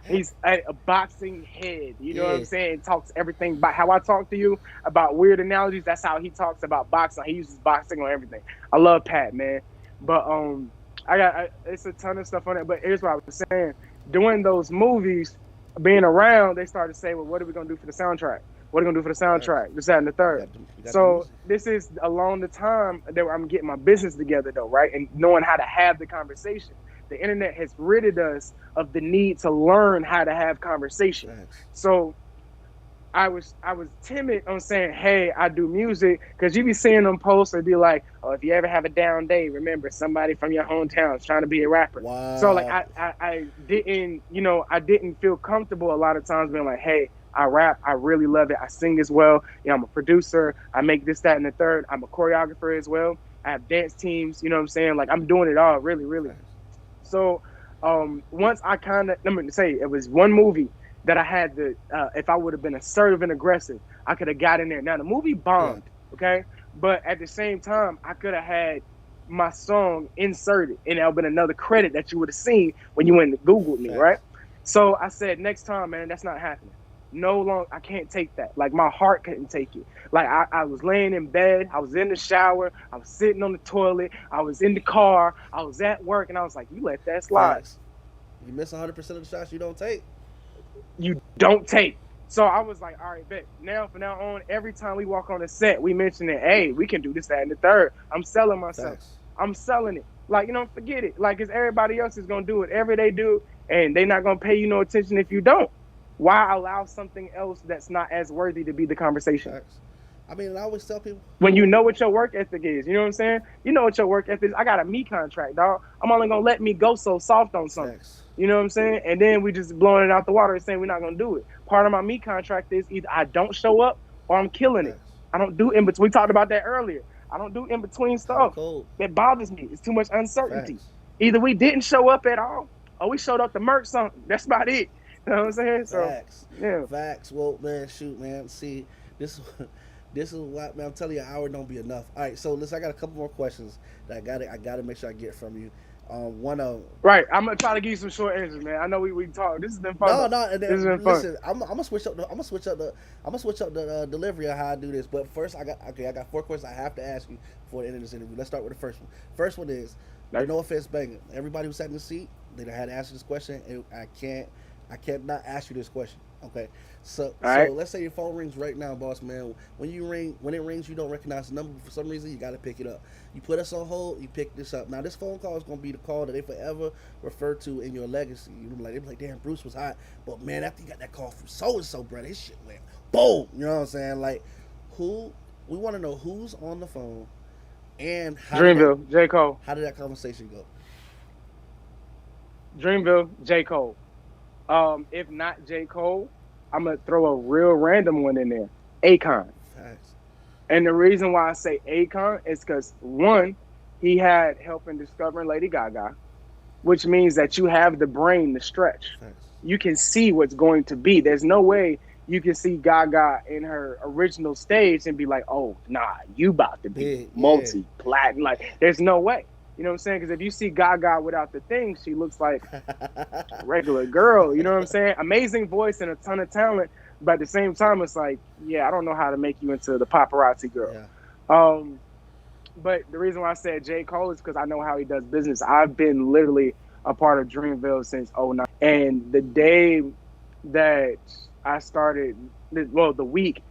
He's a boxing head. You know what I'm saying? Talks everything about how I talk to you about weird analogies. That's how he talks about boxing. He uses boxing on everything. I love Pat, man. But it's a ton of stuff on it. But here's what I was saying. Doing those movies, being around, they started to say, well, what are we going to do for the soundtrack? What are we going to do for the soundtrack? This, that, and the third. So this is along the time that I'm getting my business together, though, right? And knowing how to have the conversation. The internet has ridded us of the need to learn how to have conversation. So I was timid on saying, hey, I do music, because you be seeing them posts and be like, oh, if you ever have a down day, remember somebody from your hometown is trying to be a rapper. Wow. So like I didn't feel comfortable a lot of times being like, hey, I rap, I really love it, I sing as well. I'm a producer, I make this, that, and the third. I'm a choreographer as well. I have dance teams, you know what I'm saying? Like I'm doing it all, really, really. So once I let me say, it was one movie that I had to, if I would have been assertive and aggressive, I could have got in there. Now the movie bombed, okay? But at the same time, I could have had my song inserted, and that would have been another credit that you would have seen when you went and Googled me, right? So I said, next time, man, that's not happening. No longer, I can't take that. Like my heart couldn't take it. Like I was laying in bed, I was in the shower, I was sitting on the toilet, I was in the car, I was at work, and I was like, you let that slide. You miss 100% of the shots you don't take. you don't take. So I was like, all right, bet. Now, from now on, every time we walk on the set, we mention it. Hey, we can do this, that, and the third. I'm selling myself. Facts. I'm selling it. Like, forget it. Like, it's everybody else is gonna do it. Every they do, and they not gonna pay you no attention if you don't. Why allow something else that's not as worthy to be the conversation? Facts. I mean, and I always tell people, When you know what your work ethic is, you know what I'm saying? You know what your work ethic is. I got a me contract, dog. I'm only gonna let me go so soft on something. facts. You know what I'm saying? And then we just blowing it out the water and saying we're not gonna do it. Part of my me contract is either I don't show up or I'm killing it. Facts. I don't do in between. We talked about that earlier. I don't do in between stuff. Cold. That bothers me. It's too much uncertainty. Facts. Either we didn't show up at all, or we showed up to murk something. That's about it. You know what I'm saying? So Facts. yeah. Facts. Well, man, shoot, man. See, this this is what, man. I'm telling you, an hour don't be enough. All right, so listen, I got a couple more questions that I got to make sure I get from you. One of Right. I'm gonna try to give you some short answers, man. I know we talk. This has been fun. no, and This has then, been fun. listen, I'm gonna switch up the delivery of how I do this. But first, I got 4 questions I have to ask you before the end of this interview. Let's start with the first one. First one is, no offense, banging. Everybody who sat in the seat, they had to answer this question, and I can't not ask you this question. Okay, so right. let's say your phone rings right now, boss man. When it rings, you don't recognize the number for some reason. You got to pick it up. You put us on hold. You pick this up. Now this phone call is gonna be the call that they forever refer to in your legacy. They be like, damn, Bruce was hot, but man, after you got that call from so and so, bro, this shit went boom. You know what I'm saying? Like, we want to know who's on the phone and Dreamville, J. Cole. How did that conversation go? Dreamville, J. Cole. If not J. Cole, I'm gonna throw a real random one in there. Akon. Facts. And the reason why I say Akon is because, one, he had help in discovering Lady Gaga, which means that you have the brain to stretch. Facts. You can see what's going to be. There's no way you can see Gaga in her original stage and be like, oh, nah, you about to be multi-platinum. Like, there's no way. You know what I'm saying? Because if you see Gaga without the thing, she looks like a regular girl. You know what I'm saying? Amazing voice and a ton of talent. But at the same time, it's like, yeah, I don't know how to make you into the paparazzi girl. Yeah. But the reason why I said J. Cole is because I know how he does business. I've been literally a part of Dreamville since 2009. And the day that I started, the week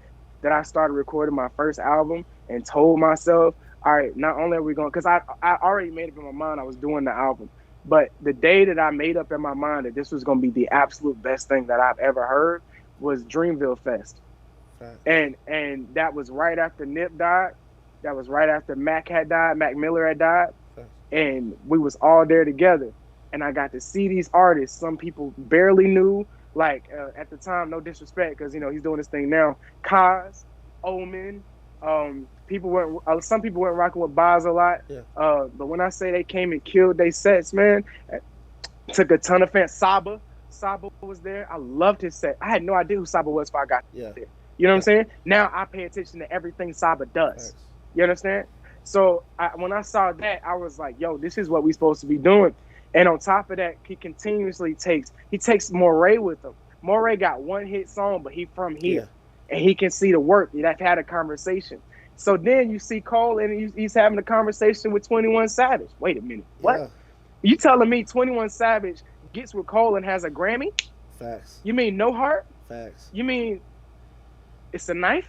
that I started recording my first album and told myself, all right, not only are we going, because I already made up in my mind I was doing the album, but the day that I made up in my mind that this was going to be the absolute best thing that I've ever heard was Dreamville Fest. Right. And that was right after Nip died. That was right after Mac Miller had died. Right. And we was all there together. And I got to see these artists. Some people barely knew, like at the time, no disrespect, because, he's doing this thing now. Kaz, Omen, some people weren't rocking with Boz a lot. Yeah. But when I say they came and killed they sets, man, took a ton of fans. Saba was there. I loved his set. I had no idea who Saba was before I got there. You know what I'm saying? Now I pay attention to everything Saba does. Nice. You understand? So when I saw that, I was like, yo, this is what we're supposed to be doing. And on top of that, he continuously takes Moray with him. Moray got one hit song, but he from here. Yeah. And he can see the work. They've had a conversation. So then you see Cole and he's having a conversation with 21 Savage. Wait a minute. What? Yeah. You telling me 21 Savage gets with Cole and has a Grammy? Facts. You mean No Heart? Facts. You mean It's a Knife?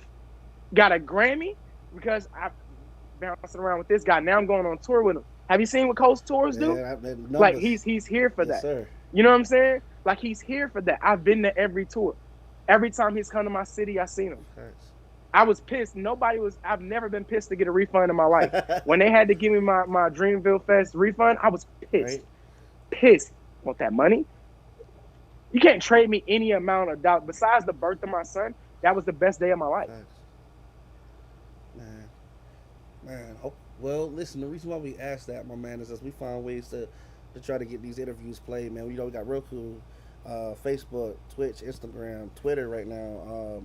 Got a Grammy? Because I bouncing around with this guy. Now I'm going on tour with him. Have you seen what Cole's tours do? Like he's here for that. Sir. You know what I'm saying? Like he's here for that. I've been to every tour. Every time he's come to my city, I've seen him. Thanks. I was pissed. I've never been pissed to get a refund in my life. When they had to give me my Dreamville Fest refund, I was pissed. Right. Pissed. Want that money? You can't trade me any amount of dollars. Besides the birth of my son, that was the best day of my life. Thanks. Man. Oh, well, listen, the reason why we asked that, my man, is as we find ways to try to get these interviews played, man. We got Roku, Facebook, Twitch, Instagram, Twitter right now.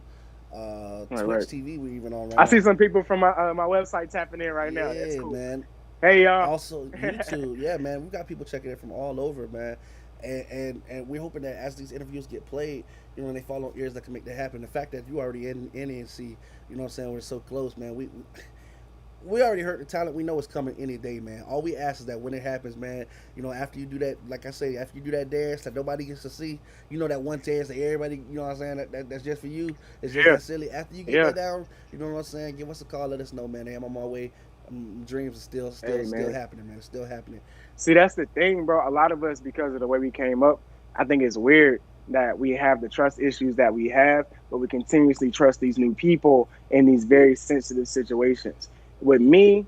Twitch TV we even on right now. I see some people from my website tapping in right now. That's cool. Man. Hey, y'all. Also, YouTube. Yeah, man. We got people checking it from all over, man. And we're hoping that as these interviews get played, they fall on ears that can make that happen. The fact that you already in NNC, you know what I'm saying, we're so close, man. we already heard the talent. We know it's coming any day, man. All we ask is that when it happens, man, after you do that, like I say, after you do that dance that nobody gets to see, that one dance that everybody, what I'm saying, that's just for you. It's just Yeah, that silly. After you get yeah. that down, you know what I'm saying. Give us a call. Let us know, man. Hey, I'm on my way. Dreams are still, Hey, still, still man. happening, man. It's still happening. See, that's the thing, bro. A lot of us, because of the way we came up, I think it's weird that we have the trust issues that we have, but we continuously trust these new people in these very sensitive situations. With me,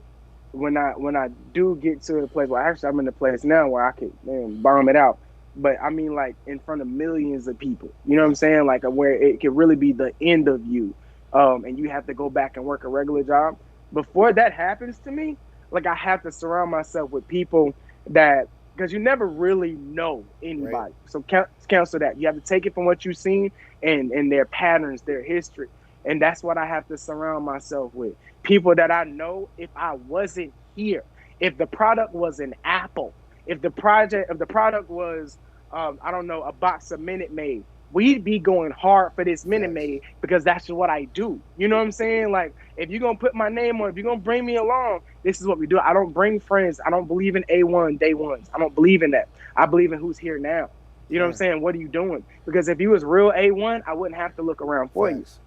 when I do get to the place where actually I'm in the place now where I can, man, bomb it out. But I mean, like in front of millions of people. You know what I'm Facts. saying? Like where it could really be the end of you, and you have to go back and work a regular job. Before that happens to me, like I have to surround myself with people that, because you never really know Right. anybody. So counsel that. You have to take it from what you've seen and their patterns, their history. And that's what I have to surround myself with. People that I know if I wasn't here, if the product was an apple, if the product was I don't know, a box of Minute Maid, we'd be going hard for this Minute Facts. Maid because that's what I do. You know what I'm saying? Like if you're gonna put my name on, if you're gonna bring me along, this is what we do. I don't bring friends. I don't believe in A1 day ones. I don't believe in that. I believe in who's here now. You know what I'm Fine. saying? What are you doing? Because if you was real A1, I wouldn't have to look around for you. Facts.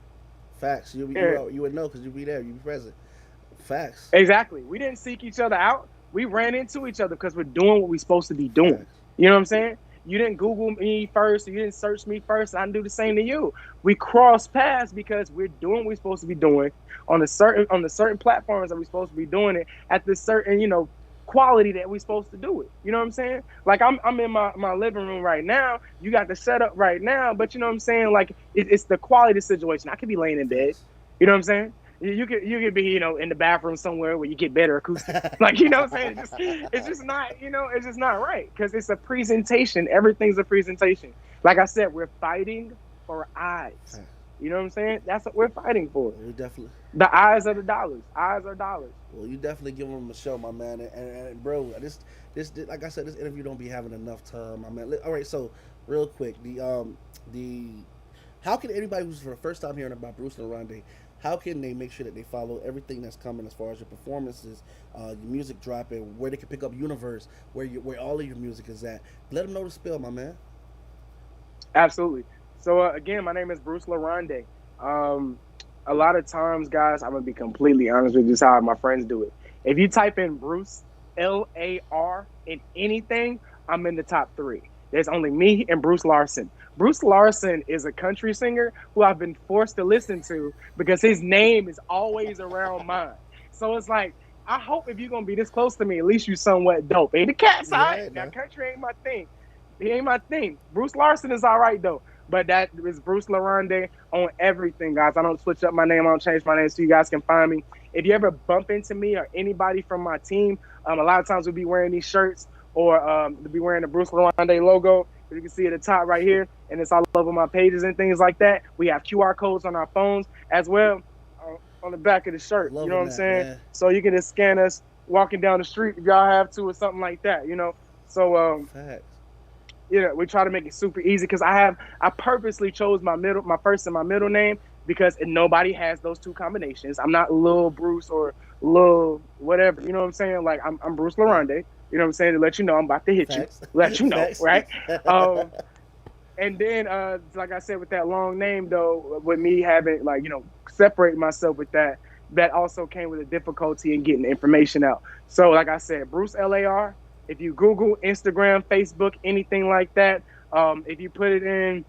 Facts. Yeah, You would know because you be there. You be present. Facts. exactly. We didn't seek each other out. We ran into each other because we're doing what we're supposed to be doing. Facts. You know what I'm saying? You didn't Google me first. You didn't search me first. I didn't do the same to you. We cross paths because we're doing what we're supposed to be doing on the certain platforms that we're supposed to be doing it at the certain quality that we're supposed to do it. You know what I'm saying? Like I'm in my living room right now. You got the setup right now, but you know what I'm saying? Like it's the quality situation. I could be laying in bed. Facts. You know what I'm saying? You could be in the bathroom somewhere where you get better acoustics. Like you know what I'm saying? It's just not it's just not right because it's a presentation. Everything's a presentation. Like I said, we're fighting for eyes. Facts. You know what I'm saying? That's what we're fighting for. We definitely. The eyes are the dollars. Eyes are dollars. Well, you definitely give them a show, my man. And bro, this like I said, this interview don't be having enough time, my man. All right, so real quick, the how can anybody who's for the first time hearing about Bruce and Larond, how can they make sure that they follow everything that's coming as far as your performances, your music dropping, where they can pick up Universe, where all of your music is at? Let them know the spill, my man. Absolutely. So again, my name is Bruce Larond. A lot of times, guys, I'm gonna be completely honest with you, just how my friends do it. If you type in Bruce LAR in anything, I'm in the top three. There's only me and Bruce Larson. Bruce Larson is a country singer who I've been forced to listen to because his name is always around mine. So it's like, I hope if you're gonna be this close to me, at least you somewhat dope. Ain't the cat's all Yeah, right. Now no. country ain't my thing. He ain't my thing. Bruce Larson is all right though. But that is Bruce Larond on everything, guys. I don't switch up my name. I don't change my name so you guys can find me. If you ever bump into me or anybody from my team, a lot of times we'll be wearing these shirts or we'll be wearing the Bruce Larond logo. You can see at the top right here, and it's all over my pages and things like that. We have QR codes on our phones as well on the back of the shirt. You know Loving what I'm that, saying? man. So you can just scan us walking down the street if y'all have to or something like that. So Facts. we try to make it super easy because I purposely chose my first and my middle name because nobody has those two combinations. I'm not Lil Bruce or Lil whatever. You know what I'm saying? Like I'm Bruce Larond. You know what I'm saying? To let you know I'm about to hit Facts. you. Let you know, Facts. right? And then like I said, with that long name though, with me having separate myself with that also came with a difficulty in getting the information out. So like I said, Bruce LAR. If you Google, Instagram, Facebook, anything like that, if you put it in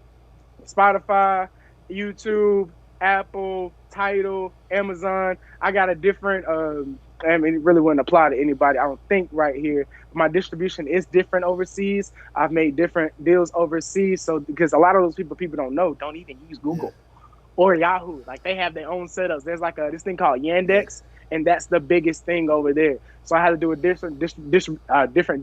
Spotify, YouTube, Apple, Tidal, Amazon, I got a different. It really wouldn't apply to anybody, I don't think, right here. My distribution is different overseas. I've made different deals overseas, so because a lot of those people don't know, don't even use Google or Yahoo. Like they have their own setups. There's like this thing called Yandex, and that's the biggest thing over there. So I had to do a different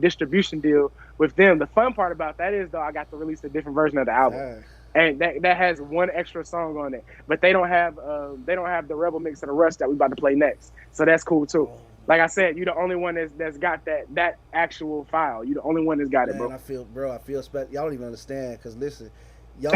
distribution deal with them. The fun part about that is though I got to release a different version of the album. Facts. And that has one extra song on it, but they don't have the Rebel mix of the Rush that we about to play next, so that's cool too. Like I said, you're the only one that's got that actual file. You're the only one that's got it, Man, bro. I feel special. Y'all don't even understand. Cause listen, Y'all,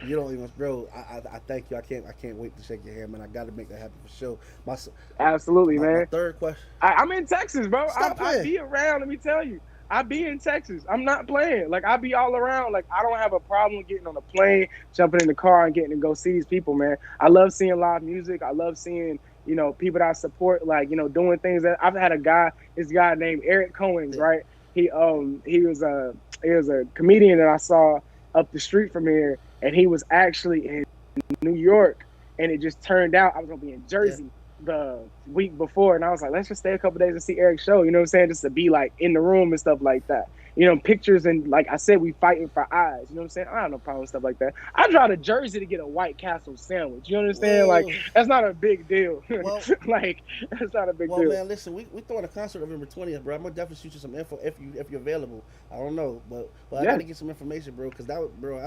you don't even, bro. I thank you. I can't wait to shake your hand, man. I got to make that happen for sure. My Absolutely, my man. third question. I'm in Texas, bro. Stop I playing. be around. Let me tell you, I be in Texas. I'm not playing. Like I be all around. Like I don't have a problem getting on a plane, jumping in the car, and getting to go see these people, man. I love seeing live music. I love seeing people that I support, like doing things that I've had a guy. This guy named Eric Cohen's, Yeah, right? He was a comedian that I saw up the street from here, and he was actually in New York, and it just turned out I was gonna be in yeah. Jersey the week before, and I was like, let's just stay a couple days and see Eric's show. You know what I'm saying? Just to be like in the room and stuff like that. Pictures, and like I said, we fighting for eyes. You know what I'm saying? I have no problem with stuff like that. I drive to Jersey to get a White Castle sandwich. You understand? Like Whoa. that's not a big deal. Well, Like that's not a big well, deal. man. Listen, we throwing a concert November 20th, bro. I'm gonna definitely shoot you some info if you're available. I don't know, but I Yeah. gotta get some information, bro. Cause bro,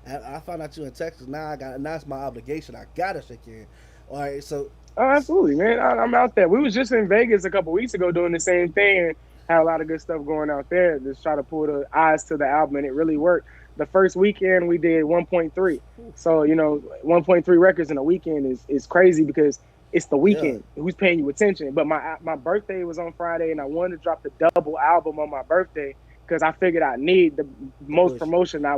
I found out you in Texas. Now it's my obligation. I gotta shake your hand. All right, so Oh, absolutely, man. I'm out there. We was just in Vegas a couple weeks ago doing the same thing and had a lot of good stuff going out there. Just try to pull the eyes to the album, and it really worked. The first weekend we did 1.3. So 1.3 records in a weekend is crazy because it's the yeah, weekend. Who's paying you attention? But my birthday was on Friday, and I wanted to drop the double album on my birthday because I figured I need the the most push. promotion I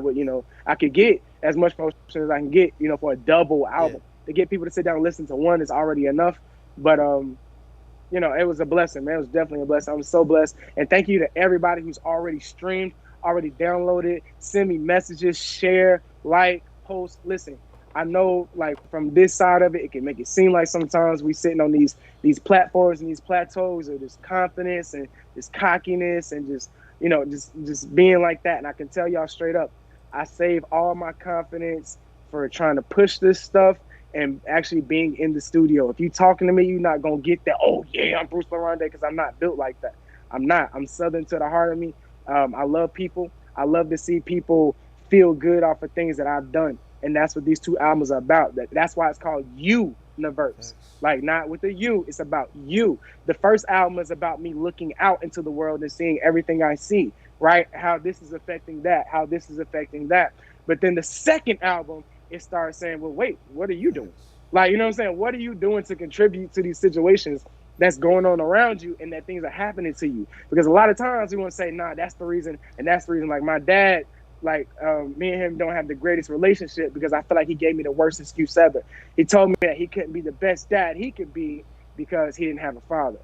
could get, as much promotion as I can get, for a double Yeah, album. To get people to sit down and listen to one is already enough. But it was a blessing, man. It was definitely a blessing. I'm so blessed. And thank you to everybody who's already streamed, already downloaded, send me messages, share, like, post. Listen, I know like from this side of it, it can make it seem like sometimes we sitting on these platforms and these plateaus of this confidence and this cockiness and just being like that. And I can tell y'all straight up, I save all my confidence for trying to push this stuff and actually being in the studio. If you talking to me, you're not gonna get that. Oh yeah, I'm Bruce Larond, because I'm not built like that. I'm not. I'm Southern to the heart of me. I love people. I love to see people feel good off of things that I've done, and that's what these two albums are about. That's why it's called Universe. thanks. Like not with the U, it's about you. The first album is about me looking out into the world and seeing everything I see, right? How this is affecting that, how this is affecting that. But then the second album, it starts saying, well, wait, what are you doing? Thanks. Like, you know what I'm saying? What are you doing to contribute to these situations that's going on around you and that things are happening to you? Because a lot of times we want to say, nah, that's the reason. And that's the reason. Like my dad, like me and him don't have the greatest relationship because I feel like he gave me the worst excuse ever. He told me that he couldn't be the best dad he could be because he didn't have a father.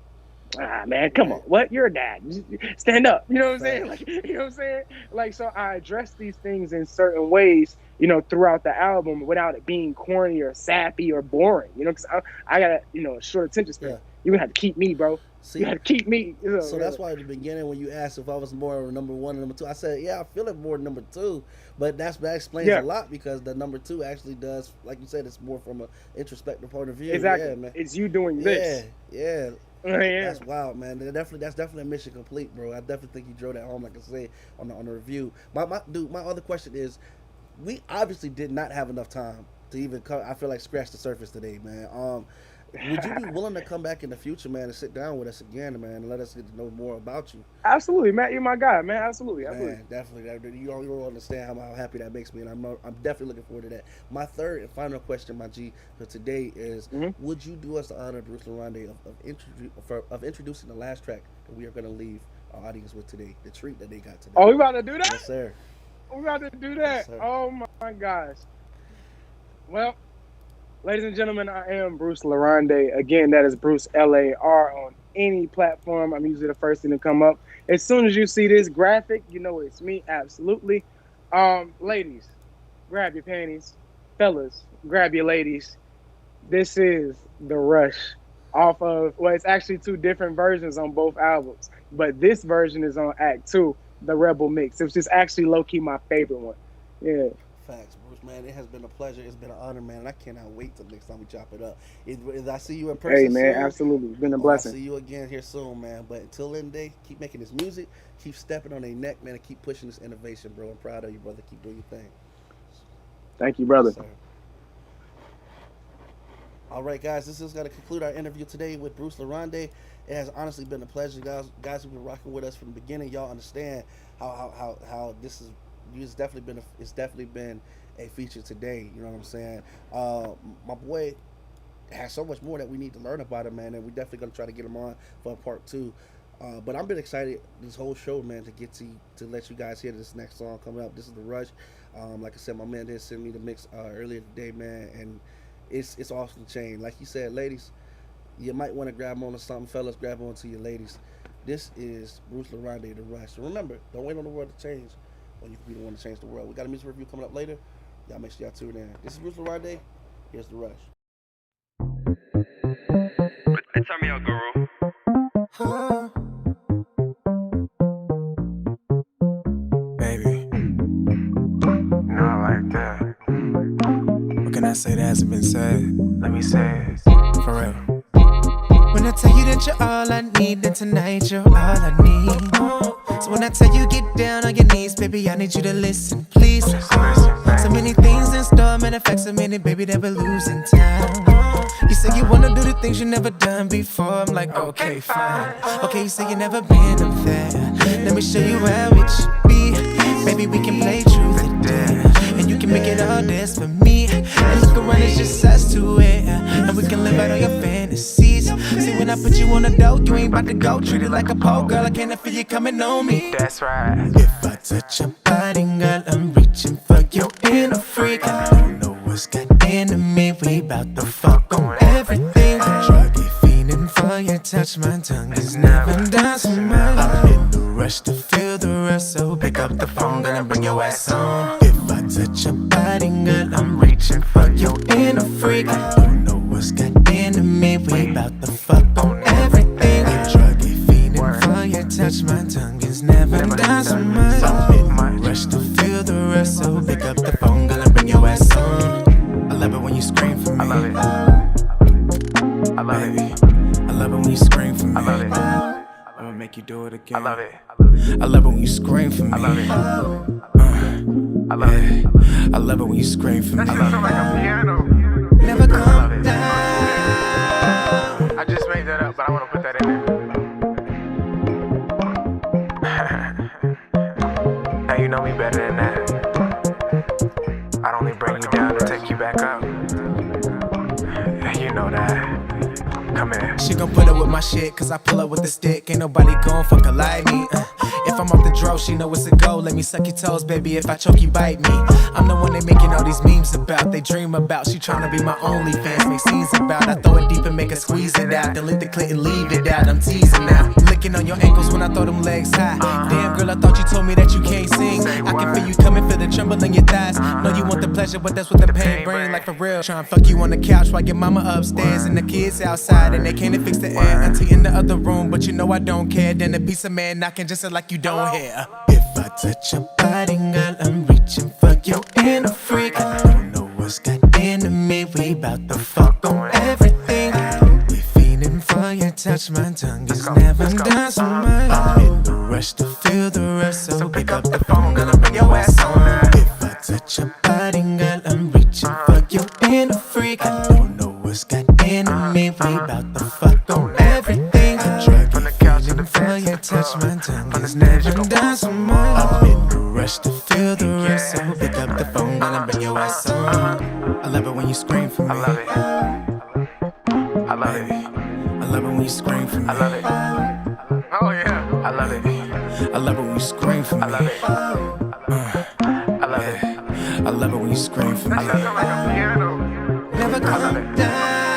Ah, man, come on. Right. What? You're a dad. Stand up. You know what I'm saying? Facts. Like, you know what I'm saying? Like, so I address these things in certain ways, throughout the album without it being corny or sappy or boring, because I got a short attention span. Yeah. You're going to have to keep me, bro. See, You got to keep me. so that's why at the beginning when you asked if I was more of number one or number two, I said, yeah, I feel it more number two. But that explains Yeah, a lot because the number two actually does, like you said, it's more from an introspective point of view. exactly. Yeah, man. It's you doing Yeah, this. yeah. Yeah. That's wild, man. That's definitely a mission complete, bro. I definitely think you drove that home, like I said on the review. My other question is, we obviously did not have enough time to even I feel like scratch the surface today, man. Would you be willing to come back in the future, man, and sit down with us again, man, and let us get to know more about you? Absolutely, Matt. You're my guy, man. Absolutely. Absolutely. Man, definitely. You don't understand how happy that makes me, and I'm definitely looking forward to that. My third and final question, my G, for today is: would you do us the honor, Bruce Larond, of introducing the last track that we are going to leave our audience with today, the treat that they got today? Oh, we about to do that? Yes, sir. We about to do Yes, that? sir. Oh, my gosh. Well, ladies and gentlemen, I am Bruce Larond. Again, that is Bruce L-A-R on any platform. I'm usually the first thing to come up. As soon as you see this graphic, you know it's me, absolutely. Ladies, grab your panties. Fellas, grab your ladies. This is The Rush off of, well, it's actually two different versions on both albums, but this version is on Act 2, the Rebel Mix. It's just actually low-key my favorite one. Yeah. Facts, Bruce, man. It has been a pleasure. It's been an honor, man. And I cannot wait till next time we chop it up. If I see you in person Hey, man, soon, absolutely. It's been a I'll blessing. see you again here soon, man. But until then, day, keep making this music, keep stepping on their neck, man, and keep pushing this innovation, bro. I'm proud of you, brother. Keep doing your thing. Thank you, brother. Yes, sir. All right, guys, this is going to conclude our interview today with Bruce Larond. It has honestly been a pleasure, guys. Guys who've been rocking with us from the beginning, y'all understand how this is it's definitely been a feature today. You know what I'm saying? My boy has so much more that we need to learn about him, man, and we definitely gonna try to get him on for a part two. But I've been excited this whole show, man, to get to let you guys hear this next song coming up. This is The Rush. Like I said, my man did send me the mix earlier today, man, and it's off the chain. Like you said, ladies, you might want to grab on to something. Fellas, grab on to your ladies. This is Bruce Larond, The Rush. So remember, don't wait on the world to change when you can be the one to change the world. We got a music review coming up later. Y'all make sure y'all tune in. This is Bruce Larond. Here's The Rush. Turn me out, guru. Baby, Not like that. what can I say that hasn't been said? Let me say it. For real. When I tell you that you're all I need, then tonight you're all I need. So when I tell you get down on your knees, baby, I need you to listen, please. So many things in store, manifest a minute, baby, that we're losing time. You say you wanna do the things you never done before. I'm like, okay, fine. Okay, you say you never been up there. Let me show you how it should be. Maybe we can play truth or dare, and you can make it all dance for me. And look around, it's just us two, and we can live out all your fantasies. See, when I put you on the dope, you ain't about to go. Treat it like a pole, girl, I can't feel you coming on me. That's right. If I touch your body, girl, I'm reaching for your inner freak. I don't know what's got into me. We bout to fuck on everything. Druggy feeling for your touch. My tongue is never done so much. I'm in the rush to feel the rush, so pick up the phone, girl, and bring your ass on. If I touch your body, girl, I'm reaching for your inner freak. I don't know what's got into me. We bout to fuck on everything. Druggy feeling for your touch. My tongue is never done so much. I'm in the rush to feel the rush, so pick up the phone, girl, and bring your ass on. I love it when you scream for me. I love it. I love Baby, it. I love it when you scream for me. I love it. I'ma make you do it again. I love it. I love it when you scream for me. I love it. I love Yeah. it. I love it when you scream for me. That shit sound like a piano. Never love come it. down. I just made that up, but I wanna put that in there. Now you know me better than that. I'd only bring you down to take you back up. Yeah, you know that. Come here. She gon' put up with my shit, cause I pull up with the stick. Ain't nobody gon' fuck her like me. If I'm off the draw, she know it's a go. Let me suck your toes, baby. If I choke, you bite me. I'm the one they making all these memes about. They dream about. She tryna be my only fans, make scenes about. I throw it deep and make her squeeze it out. Then lick the clit and leave it out. I'm teasing now. Licking on your ankles when I throw them legs high. Damn, girl, I thought you told me that you can't sing. I can feel you coming, feel the tremble in your thighs. Know you want the pleasure, but that's what the pain bring. Like for real. Tryna fuck you on the couch while your mama upstairs and the kids outside and they can't fix the air. Auntie in the other room, but you know I don't care. Then a piece of man knocking just like you don't hear. If I touch your body, girl, I'm reaching for your inner freak. I don't know what's got into me. We bout to fuck on everything. We feeling for your touch. My tongue is never done so much. I'm in the rush to feel the rush, so pick up the phone, girl, and bring your ass on. If I touch your body, girl, I'm reaching for your inner freak. I don't know what's got into me. We bout to fuck on everything. From the couch to the For fence. your touch, my tongue is never done so much. I'm in the rush to feel the rush, so pick up the phone, girl, and bring your ass on. I love it when you scream for me. I love it. I love Baby, it. I love it when you scream for me. I love it. Oh yeah. I love it. I love it when you scream for me. I love it. I love it. I love it when you scream for me. That shit sound like a piano. Never I love come it. down.